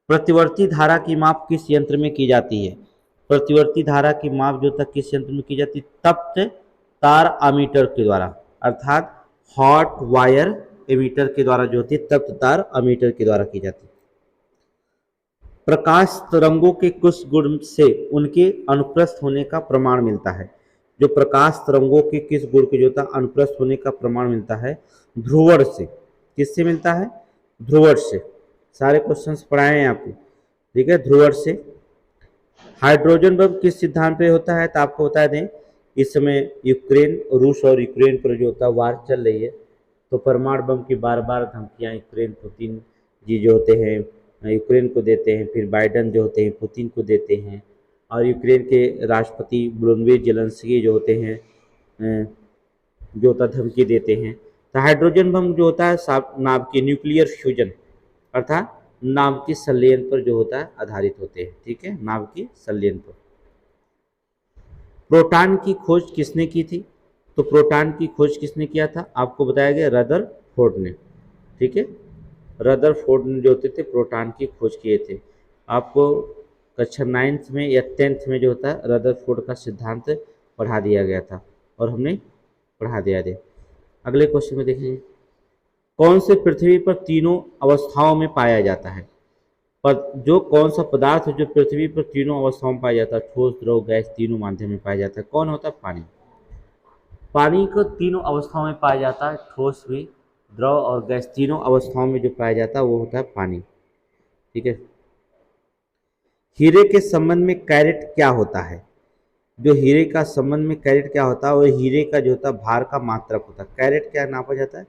प्रतिवर्ती धारा की माप किस यंत्र में की जाती है, प्रतिवर्ती धारा की माप जो तक किस यंत्र में की जाती है, तप्त तार अमीटर के द्वारा, अर्थात हॉट वायर एमीटर के द्वारा जो होती है, तप्त तार अमीटर के द्वारा की जाती है। प्रकाश तरंगों के कुछ गुण से उनके अनुप्रस्थ होने का प्रमाण मिलता है। जो प्रकाश तरंगों के किस गुण के जो था अनुप्रस्थ होने का प्रमाण मिलता है, ध्रुवण से। किससे मिलता है? ध्रुवण से। सारे क्वेश्चंस पढ़ाए हैं आपको, ठीक है, ध्रुवण से। हाइड्रोजन बम किस सिद्धांत पे होता है? तो आपको बता दें, इस समय यूक्रेन, रूस और यूक्रेन पर जो होता है वार चल रही है, तो परमाणु बम की बार बार धमकियाँ यूक्रेन पुतिन जी जो होते हैं यूक्रेन को देते हैं, फिर बाइडन जो होते हैं पुतिन को देते हैं, और यूक्रेन के राष्ट्रपति वोलोदिमीर ज़ेलेंस्की जो होते हैं जो होता धमकी देते हैं। तो हाइड्रोजन बम जो होता है नाभ के न्यूक्लियर फ्यूजन अर्थात नाभ के संलयन पर जो होता है आधारित होते हैं, ठीक है, नाभ के संलयन पर। प्रोटॉन की खोज किसने की थी? तो प्रोटॉन की खोज किसने किया था? आपको बताया गया रदरफोर्ड ने, ठीक है, रदरफोर्ड ने जो होते थे प्रोटॉन की खोज किए थे। आपको कक्षा 9th में या 10th में जो होता है रदरफोर्ड का सिद्धांत पढ़ा दिया गया था और हमने पढ़ा दिया था। अगले क्वेश्चन में देखेंगे, कौन से पृथ्वी पर तीनों अवस्थाओं में पाया जाता है? पर जो कौन सा पदार्थ जो पृथ्वी पर तीनों अवस्थाओं में पाया जाता है, ठोस, द्रव, गैस, तीनों माध्यम में पाया जाता है, कौन होता है? पानी। पानी को तीनों अवस्थाओं में पाया जाता है, ठोस भी, द्रव और गैस, तीनों अवस्थाओं में जो पाया जाता है वो होता है पानी, ठीक है। हीरे के संबंध में कैरेट क्या होता है? जो हीरे का संबंध में कैरेट क्या होता है, वो हीरे का जो होता है भार का मात्रक होता है। कैरेट क्या नापा जाता है?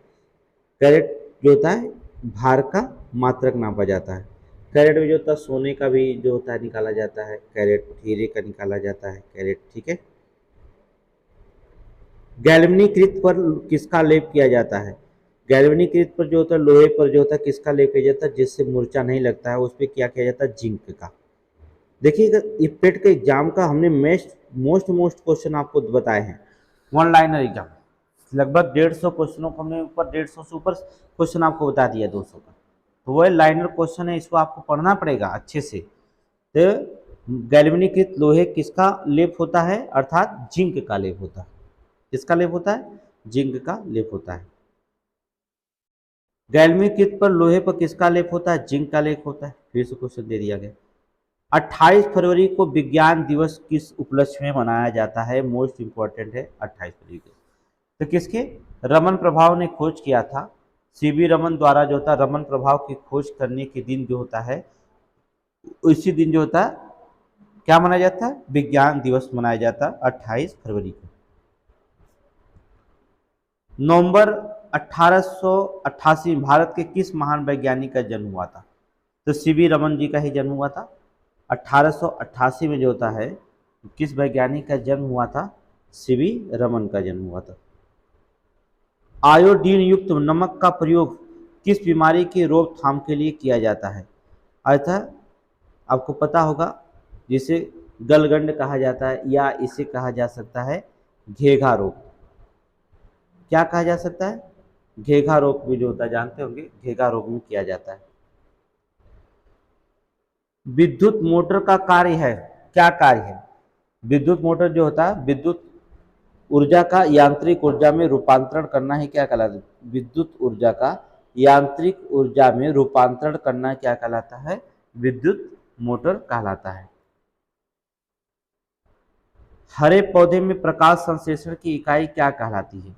कैरेट जो होता है भार का मात्रक नापा जाता है। कैरेट में जो होता है सोने का भी जो होता है निकाला जाता है, कैरेट हीरे का निकाला जाता है कैरेट, ठीक है। गैल्वेनीकृत पर किसका लेप किया जाता है? गैल्वेनीकृत पर जो होता है लोहे पर जो होता है किसका लेप किया जाता है? जिससे मूर्छा नहीं लगता है, उस पर क्या किया जाता है? जिंक का। देखिएगा, ये पेट के एग्जाम का हमने मोस्ट क्वेश्चन आपको बताए हैं, वन लाइनर एग्जाम, लगभग 150 क्वेश्चनों को हमने ऊपर 150 से ऊपर क्वेश्चन आपको बता दिया 200 का, तो वह लाइनर क्वेश्चन है, इसको आपको पढ़ना पड़ेगा अच्छे से। तो गैल्वेनीकृत लोहे किसका लेप होता है? अर्थात जिंक का लेप होता है। किसका लेप होता है? जिंक का लेप होता है। गैल्वेनीकृत पर लोहे पर किसका लेप होता है? जिंक का लेप होता है। फिर से क्वेश्चन दे दिया गया। 28 फरवरी को विज्ञान दिवस किस उपलक्ष्य में मनाया जाता है? मोस्ट इंपॉर्टेंट है 28 फरवरी को। तो किसके? रमन प्रभाव ने खोज किया था। सीवी रमन द्वारा जो होता है रमन प्रभाव की खोज करने के दिन जो होता है उसी दिन जो होता है क्या मनाया जाता है? विज्ञान दिवस मनाया जाता है 28 फरवरी को। नवंबर 1888 में भारत के किस महान वैज्ञानिक का जन्म हुआ था? तो सीवी रमन जी का ही जन्म हुआ था। 1888 में जो होता है किस वैज्ञानिक का जन्म हुआ था? सीवी रमन का जन्म हुआ था। आयोडीन युक्त नमक का प्रयोग किस बीमारी की रोकथाम के लिए किया जाता है? अर्थात आपको पता होगा जिसे गलगंड कहा जाता है या इसे कहा जा सकता है घेघा रोग। क्या कहा जा सकता है? घेघा रोग भी जो होता है जानते होंगे, घेघा रोग में किया जाता है। विद्युत मोटर का कार्य है, क्या कार्य है? विद्युत मोटर जो होता है विद्युत ऊर्जा का यांत्रिक ऊर्जा में रूपांतरण करना ही क्या कहलाता है? विद्युत ऊर्जा का यांत्रिक ऊर्जा में रूपांतरण करना क्या कहलाता है? विद्युत मोटर कहलाता है। हरे पौधे में प्रकाश संश्लेषण की इकाई क्या कहलाती है?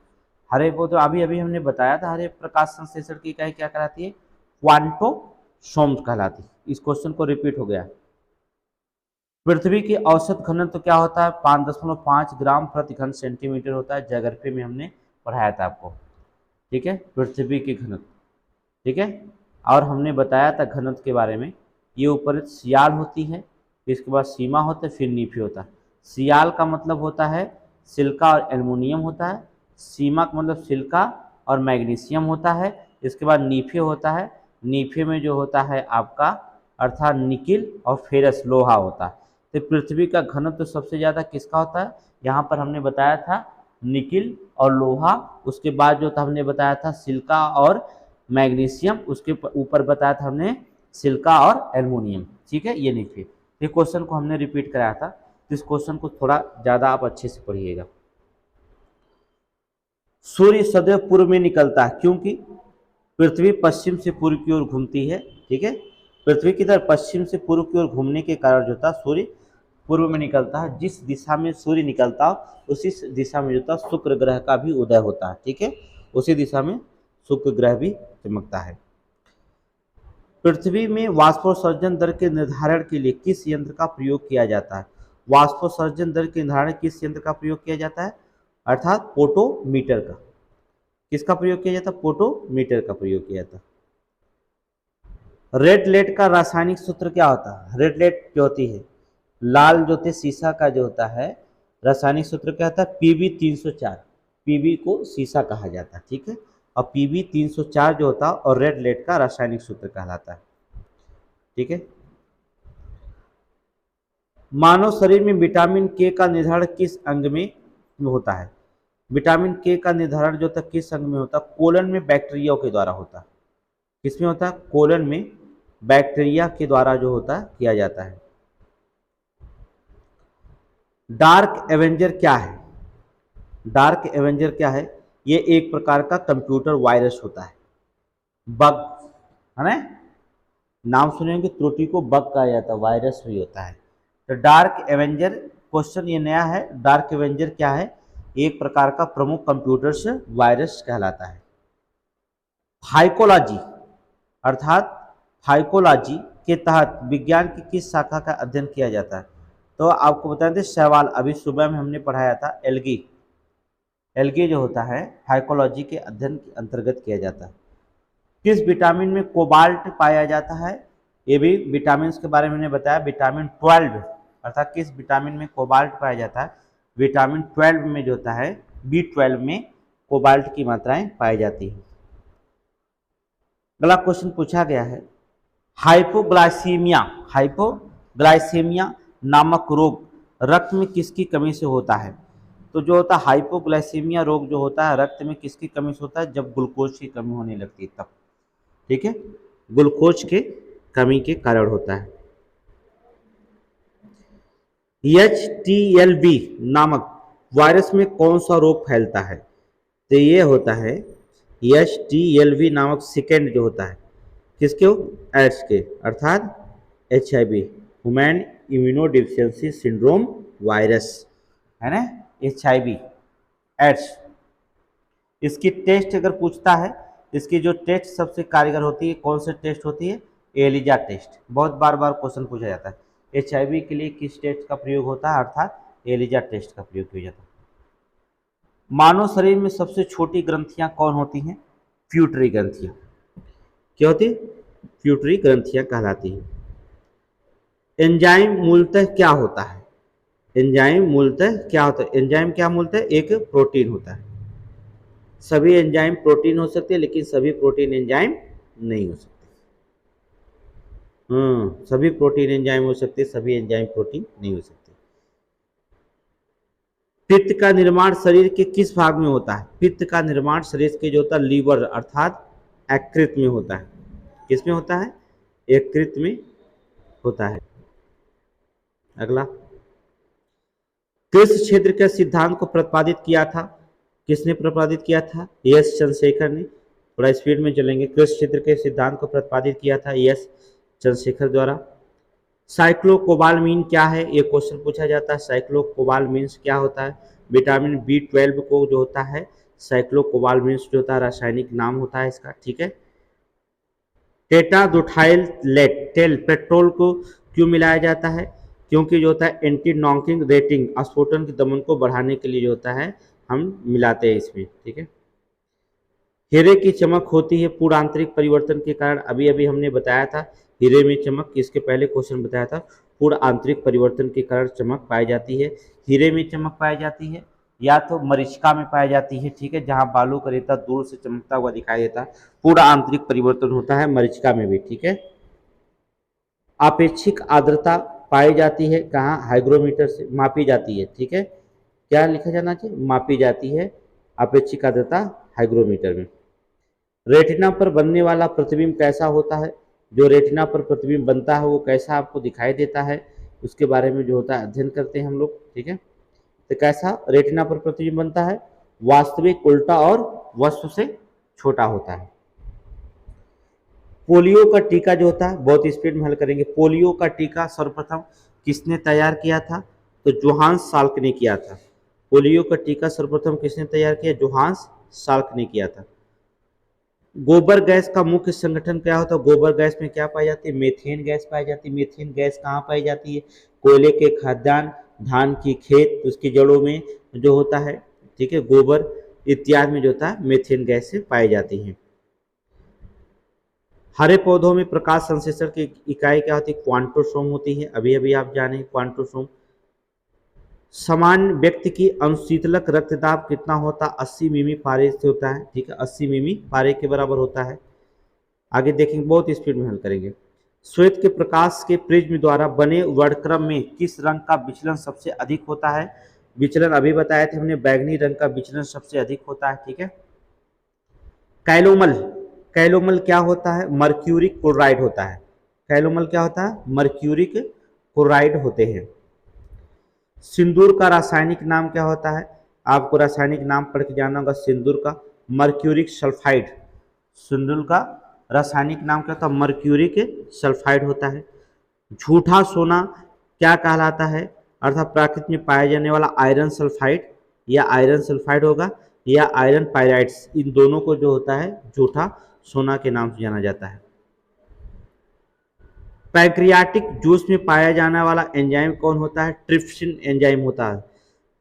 हरे पौधे अभी अभी हमने बताया था, हरे प्रकाश संश्लेषण की इकाई क्या कहलाती है? क्वांटोसोम्स कहलाती है। इस क्वेश्चन को रिपीट हो गया। पृथ्वी की औसत घनत्व तो क्या होता है? 5.5 ग्राम प्रति घन सेंटीमीटर होता है। ज्योग्राफी में हमने पढ़ाया था आपको, ठीक है, पृथ्वी की घनत्व, ठीक है। और हमने बताया था घनत्व के बारे में, ये ऊपर सियाल होती है, इसके बाद सीमा होता है, फिर नीफे होता है। सियाल का मतलब होता है सिलिका और एल्युमिनियम होता है, सीमा का मतलब सिलिका और मैग्नीशियम होता है, इसके बाद नीफे होता है, नीफे में जो होता है आपका अर्थात निकिल और फेरस लोहा होता है। तो पृथ्वी का घनत्व तो सबसे ज़्यादा किसका होता है? यहाँ पर हमने बताया था निकिल और लोहा, उसके बाद जो था हमने बताया था सिलिका और मैग्नीशियम, उसके ऊपर बताया था हमने सिलिका और एल्युमिनियम, ठीक है, ये नीफे। ये क्वेश्चन को हमने रिपीट कराया था, तो इस क्वेश्चन को थोड़ा ज़्यादा आप अच्छे से पढ़िएगा। सूर्य सदैव पूर्व में निकलता है क्योंकि पृथ्वी पश्चिम से पूर्व की ओर घूमती है, ठीक है। पृथ्वी की तरफ पश्चिम से पूर्व की ओर घूमने के कारण जो था सूर्य पूर्व में निकलता है। जिस दिशा में सूर्य निकलता हो उसी दिशा में जो था शुक्र ग्रह का भी उदय होता है। ठीक है, उसी दिशा में शुक्र ग्रह भी चमकता है। पृथ्वी में वाष्पोत्सर्जन दर के निर्धारण के लिए किस यंत्र का प्रयोग किया जाता है? वाष्पोत्सर्जन दर के निर्धारण किस यंत्र का प्रयोग किया जाता है? अर्थात पोटोमीटर का। किसका प्रयोग किया जाता है? पोटोमीटर का प्रयोग किया जाता है। रेड लेड का रासायनिक सूत्र क्या होता है? रेड लेड जो होती है, लाल जो होते शीशा का जो होता है, रासायनिक सूत्र क्या होता है? Pb304। Pb को शीशा कहा जाता है। ठीक है, और Pb304 जो होता है और रेड लेड का रासायनिक सूत्र कहलाता है। ठीक है, मानव शरीर में विटामिन के का निर्धारण किस अंग में होता है? विटामिन के का निर्धारण जो होता है किस अंग में होता है? कोलन में बैक्टीरिया के द्वारा होता है। किसमें होता है? कोलन में बैक्टीरिया के द्वारा जो होता है किया जाता है। डार्क एवेंजर क्या है? डार्क एवेंजर क्या है? ये एक प्रकार का कंप्यूटर वायरस होता है, बग है ना, नाम सुनेंगे, त्रुटि को बग कहा जाता है, वायरस भी होता है। तो डार्क एवेंजर, क्वेश्चन ये नया है, डार्क एवेंजर क्या है? एक प्रकार का प्रमुख कंप्यूटर से वायरस कहलाता है। फाइकोलॉजी अर्थात फाइकोलॉजी के तहत विज्ञान की किस शाखा का अध्ययन किया जाता है? तो आपको बता दें सवाल अभी सुबह में हमने पढ़ाया था, एल्गी। एल्गी जो होता है फाइकोलॉजी के अध्ययन के अंतर्गत किया जाता है। किस विटामिन में कोबाल्ट पाया जाता है? ये भी विटामिन के बारे में मैंने बताया, विटामिन 12 अर्थात किस विटामिन में कोबाल्ट पाया जाता है? विटामिन 12 में जो होता है, B12 में कोबाल्ट की मात्राएं पाई जाती है। अगला क्वेश्चन पूछा गया है, हाइपोग्लाइसीमिया नामक रोग रक्त में किसकी कमी से होता है? तो जो होता है हाइपोग्लाइसीमिया रोग जो होता है रक्त में किसकी कमी से होता है? जब ग्लूकोज की कमी होने लगती है तब। ठीक है, ग्लूकोज के कमी के कारण होता है। HTLV नामक वायरस में कौन सा रोग फैलता है? तो ये होता है HTLV नामक सेकेंड जो होता है किसके? एड्स के, अर्थात HIV human immunodeficiency syndrome virus है ना, HIV एड्स। इसकी टेस्ट अगर पूछता है, इसकी जो टेस्ट सबसे कारगर होती है, कौन सी टेस्ट होती है? ELISA test. बहुत बार बार क्वेश्चन पूछा जाता है HIV के लिए किस टेस्ट का प्रयोग होता है? अर्थात एलिजा टेस्ट का प्रयोग किया जाता है। मानव शरीर में सबसे छोटी ग्रंथियां कौन होती हैं? प्यूटरी ग्रंथियां। क्या होती है? प्यूटरी ग्रंथियां कहलाती हैं। एंजाइम मूलतः क्या होता है? एंजाइम मूलतः क्या होता है? एंजाइम क्या मूलतः एक प्रोटीन होता है। सभी एंजाइम प्रोटीन हो सकते हैं लेकिन सभी प्रोटीन एंजाइम नहीं हो सकते। सभी प्रोटीन एंजाइम हो सकते, सभी एंजाइम प्रोटीन नहीं हो सकते। पित्त का निर्माण शरीर के किस भाग में होता है? पित्त का निर्माण शरीर के जो होता है लीवर अर्थात यकृत में होता है। किसमें होता है? यकृत में होता है। अगला, कृषि क्षेत्र के सिद्धांत को प्रतिपादित किया था, किसने प्रतिपादित किया था? एस चंद्रशेखर ने। थोड़ा स्पीड में चलेंगे। कृषि क्षेत्र के सिद्धांत को प्रतिपादित किया था एस चंद्रशेखर द्वारा। साइक्लोकोबालमीन क्या है? ये क्वेश्चन पूछा जाता है। साइक्लोकोबालमीन्स क्या होता है? विटामिन B12 को जो होता है साइक्लोकोबालमीन्स जो होता है रासायनिक नाम होता है इसका। ठीक है, टेट्राडोथाइल टेल पेट्रोल को क्यों मिलाया जाता है? क्योंकि जो होता है एंटी नॉकिंग रेटिंग स्फोटन के दमन को बढ़ाने के लिए जो होता है हम मिलाते हैं इसमें। ठीक है, हीरे की चमक होती है पूर्ण आंतरिक परिवर्तन के कारण। अभी अभी हमने बताया था हीरे में चमक, इसके पहले क्वेश्चन बताया था, पूर्ण आंतरिक परिवर्तन के कारण चमक पाई जाती है। हीरे में चमक पाई जाती है या तो मरीचिका में पाई जाती है। ठीक है, जहां बालू का रेता दूर से चमकता हुआ दिखाई देता है, पूर्ण आंतरिक परिवर्तन होता है मरीचिका में भी। ठीक है, आपेक्षिक आर्द्रता पाई जाती है कहाँ? हाइग्रोमीटर से मापी जाती है। ठीक है, क्या लिखा जाना चाहिए? मापी जाती है आपेक्षिक आर्द्रता हाइग्रोमीटर में। रेटिना पर बनने वाला प्रतिबिंब कैसा होता है? जो रेटिना पर प्रतिबिंब बनता है वो कैसा आपको दिखाई देता है, उसके बारे में जो होता है अध्ययन करते हैं हम लोग। ठीक है, तो कैसा रेटिना पर प्रतिबिंब बनता है? वास्तविक, उल्टा और वस्तु से छोटा होता है। पोलियो का टीका जो होता है, बहुत स्पीड में हल करेंगे। पोलियो का टीका सर्वप्रथम किसने तैयार किया था? तो जोहान्स साल्क ने किया था। पोलियो का टीका सर्वप्रथम किसने तैयार किया? जोहान्स साल्क ने किया था। गोबर गैस का मुख्य संगठन क्या होता है? गोबर गैस में क्या पाई जाती है? मेथेन गैस पाई जाती है। मेथेन गैस कहाँ पाई जाती है? कोयले के खदान, धान की खेत, उसकी जड़ों में जो होता है, ठीक है, गोबर इत्यादि में जो होता है मेथेन गैस से पाई जाती है। हरे पौधों में प्रकाश संश्लेषण की इकाई क्या होती है? क्वांटोसोम होती है। अभी अभी आप जाने क्वांटोसोम। सामान्य व्यक्ति की अनुशीतलक रक्तदाब कितना होता है? 80 मिमी पारे से होता है, ठीक है, 80 मिमी पारे के बराबर होता है। आगे देखेंगे, बहुत स्पीड में हल करेंगे। श्वेत के प्रकाश के प्रिज्म द्वारा बने वर्णक्रम में किस रंग का विचलन सबसे अधिक होता है? विचलन अभी बताए थे हमने, बैगनी रंग का विचलन सबसे अधिक होता है, ठीक है। कैलोमल, कैलोमल क्या होता है? मर्क्यूरिक क्लोराइड होता है। कैलोमल क्या होता है? मर्क्यूरिक क्लोराइड होते हैं। सिंदूर का रासायनिक नाम क्या होता है? आपको रासायनिक नाम पढ़ के जाना होगा सिंदूर का, मर्क्यूरिक सल्फाइड। सिंदूर का रासायनिक नाम क्या होता है? मर्क्यूरिक सल्फाइड होता है। झूठा सोना क्या कहलाता है? अर्थात प्रकृति में पाया जाने वाला आयरन सल्फाइड, या आयरन सल्फाइड होगा, या आयरन पायराइड्स, इन दोनों को जो होता है झूठा सोना के नाम से जाना जाता है। पैंक्रियाटिक जूस में पाया जाने वाला एंजाइम कौन होता है? ट्रिप्सिन एंजाइम होता है।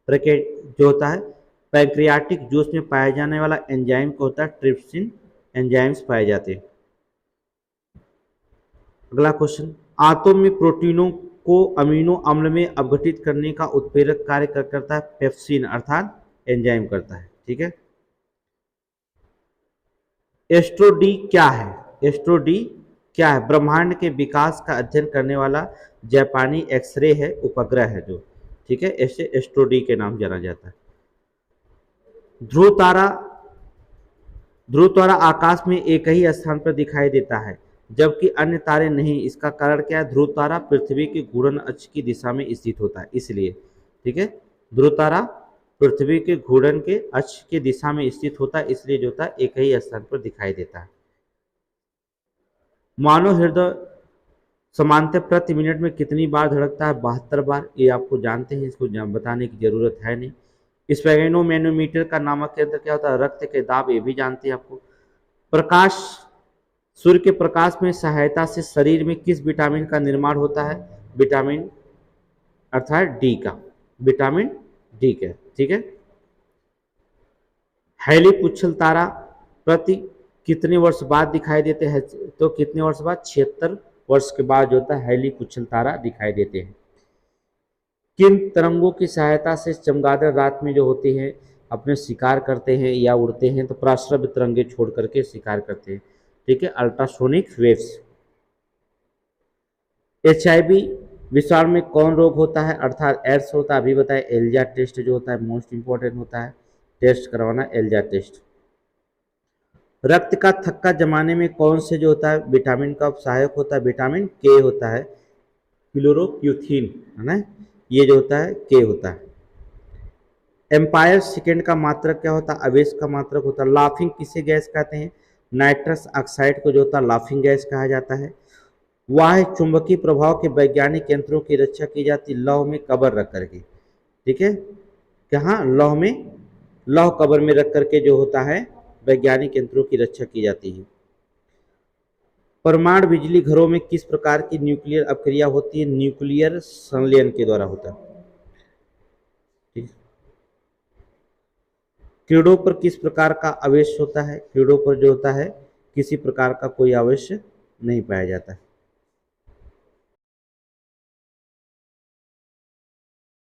जो होता है पैंक्रियाटिक जूस में पाया जाने वाला एंजाइम को होता है ट्रिप्सिन एंजाइम्स पाए जाते हैं। अगला क्वेश्चन, आंतों में प्रोटीनों को अमीनो अम्ल में अपघटित करने का उत्प्रेरक कार्य करता है पेप्सिन अर्थात एंजाइम करता है, ठीक है। एस्ट्रोडी क्या है? एस्ट्रोडी क्या है? ब्रह्मांड के विकास का अध्ययन करने वाला जापानी एक्सरे है, उपग्रह है जो, ठीक है, ऐसे एस्ट्रोडी के नाम जाना जाता है। ध्रुव तारा, ध्रुव तारा आकाश में एक ही स्थान पर दिखाई देता है जबकि अन्य तारे नहीं, इसका कारण क्या है? ध्रुव तारा पृथ्वी के घूर्णन अक्ष की दिशा में स्थित होता है, इसलिए, ठीक है, ध्रुव तारा पृथ्वी के घूर्णन के अक्ष की दिशा में स्थित होता है, इसलिए जो होता है एक ही स्थान पर दिखाई देता है। मानव हृदय समांतर प्रति मिनट में कितनी बार धड़कता है? 72 बार। ये आपको जानते हैं, इसको बताने की जरूरत है नहीं। स्फेगेनोमैनोमीटर का नामक यंत्र क्या होता है? रक्त के दाब, ये भी जानते हैं आपको। प्रकाश, सूर्य के प्रकाश में सहायता से शरीर में किस विटामिन का निर्माण होता है? विटामिन अर्थात डी का, विटामिन डी का, ठीक है। हैली पुच्छल तारा प्रति कितने वर्ष बाद दिखाई देते हैं? तो कितने वर्ष बाद? 76 वर्ष के बाद जो होता है हैली पुच्छल तारा दिखाई देते हैं। किन तरंगों की सहायता से चमगादड़ रात में जो होते हैं अपने शिकार करते हैं या उड़ते हैं? तो पराश्रव्य तरंगे छोड़ करके शिकार करते हैं, ठीक है, अल्ट्रासोनिक वेव्स। HIV विषाणु में कौन रोग होता है? अर्थात एड्स होता है, अभी बताए। एल्जा टेस्ट जो होता है मोस्ट इंपॉर्टेंट होता है, टेस्ट करवाना एल्जा टेस्ट। रक्त का थक्का जमाने में कौन से जो होता है विटामिन का सहायक होता है? विटामिन के होता है, क्लोरोक्यूथिन, है ना, ये जो होता है के होता है। एम्पायर सेकेंड का मात्रक क्या होता है? आवेश का मात्रक होता है। लाफिंग किसे गैस कहते हैं? नाइट्रस ऑक्साइड को जो होता है लाफिंग गैस कहा जाता है। वाह चुंबकीय प्रभाव के वैज्ञानिक यंत्रों की रक्षा की जाती लौह में कबर रख करके, ठीक है, कहाँ? लौह में, लौह कबर में रख करके जो होता है वैज्ञानिक यंत्रों की रक्षा की जाती है। परमाणु बिजली घरों में किस प्रकार की न्यूक्लियर अपक्रिया होती है? न्यूक्लियर संलयन के द्वारा होता है। कीड़ों पर किस प्रकार का आवेश होता है? कीड़ों पर जो होता है किसी प्रकार का कोई आवेश नहीं पाया जाता है।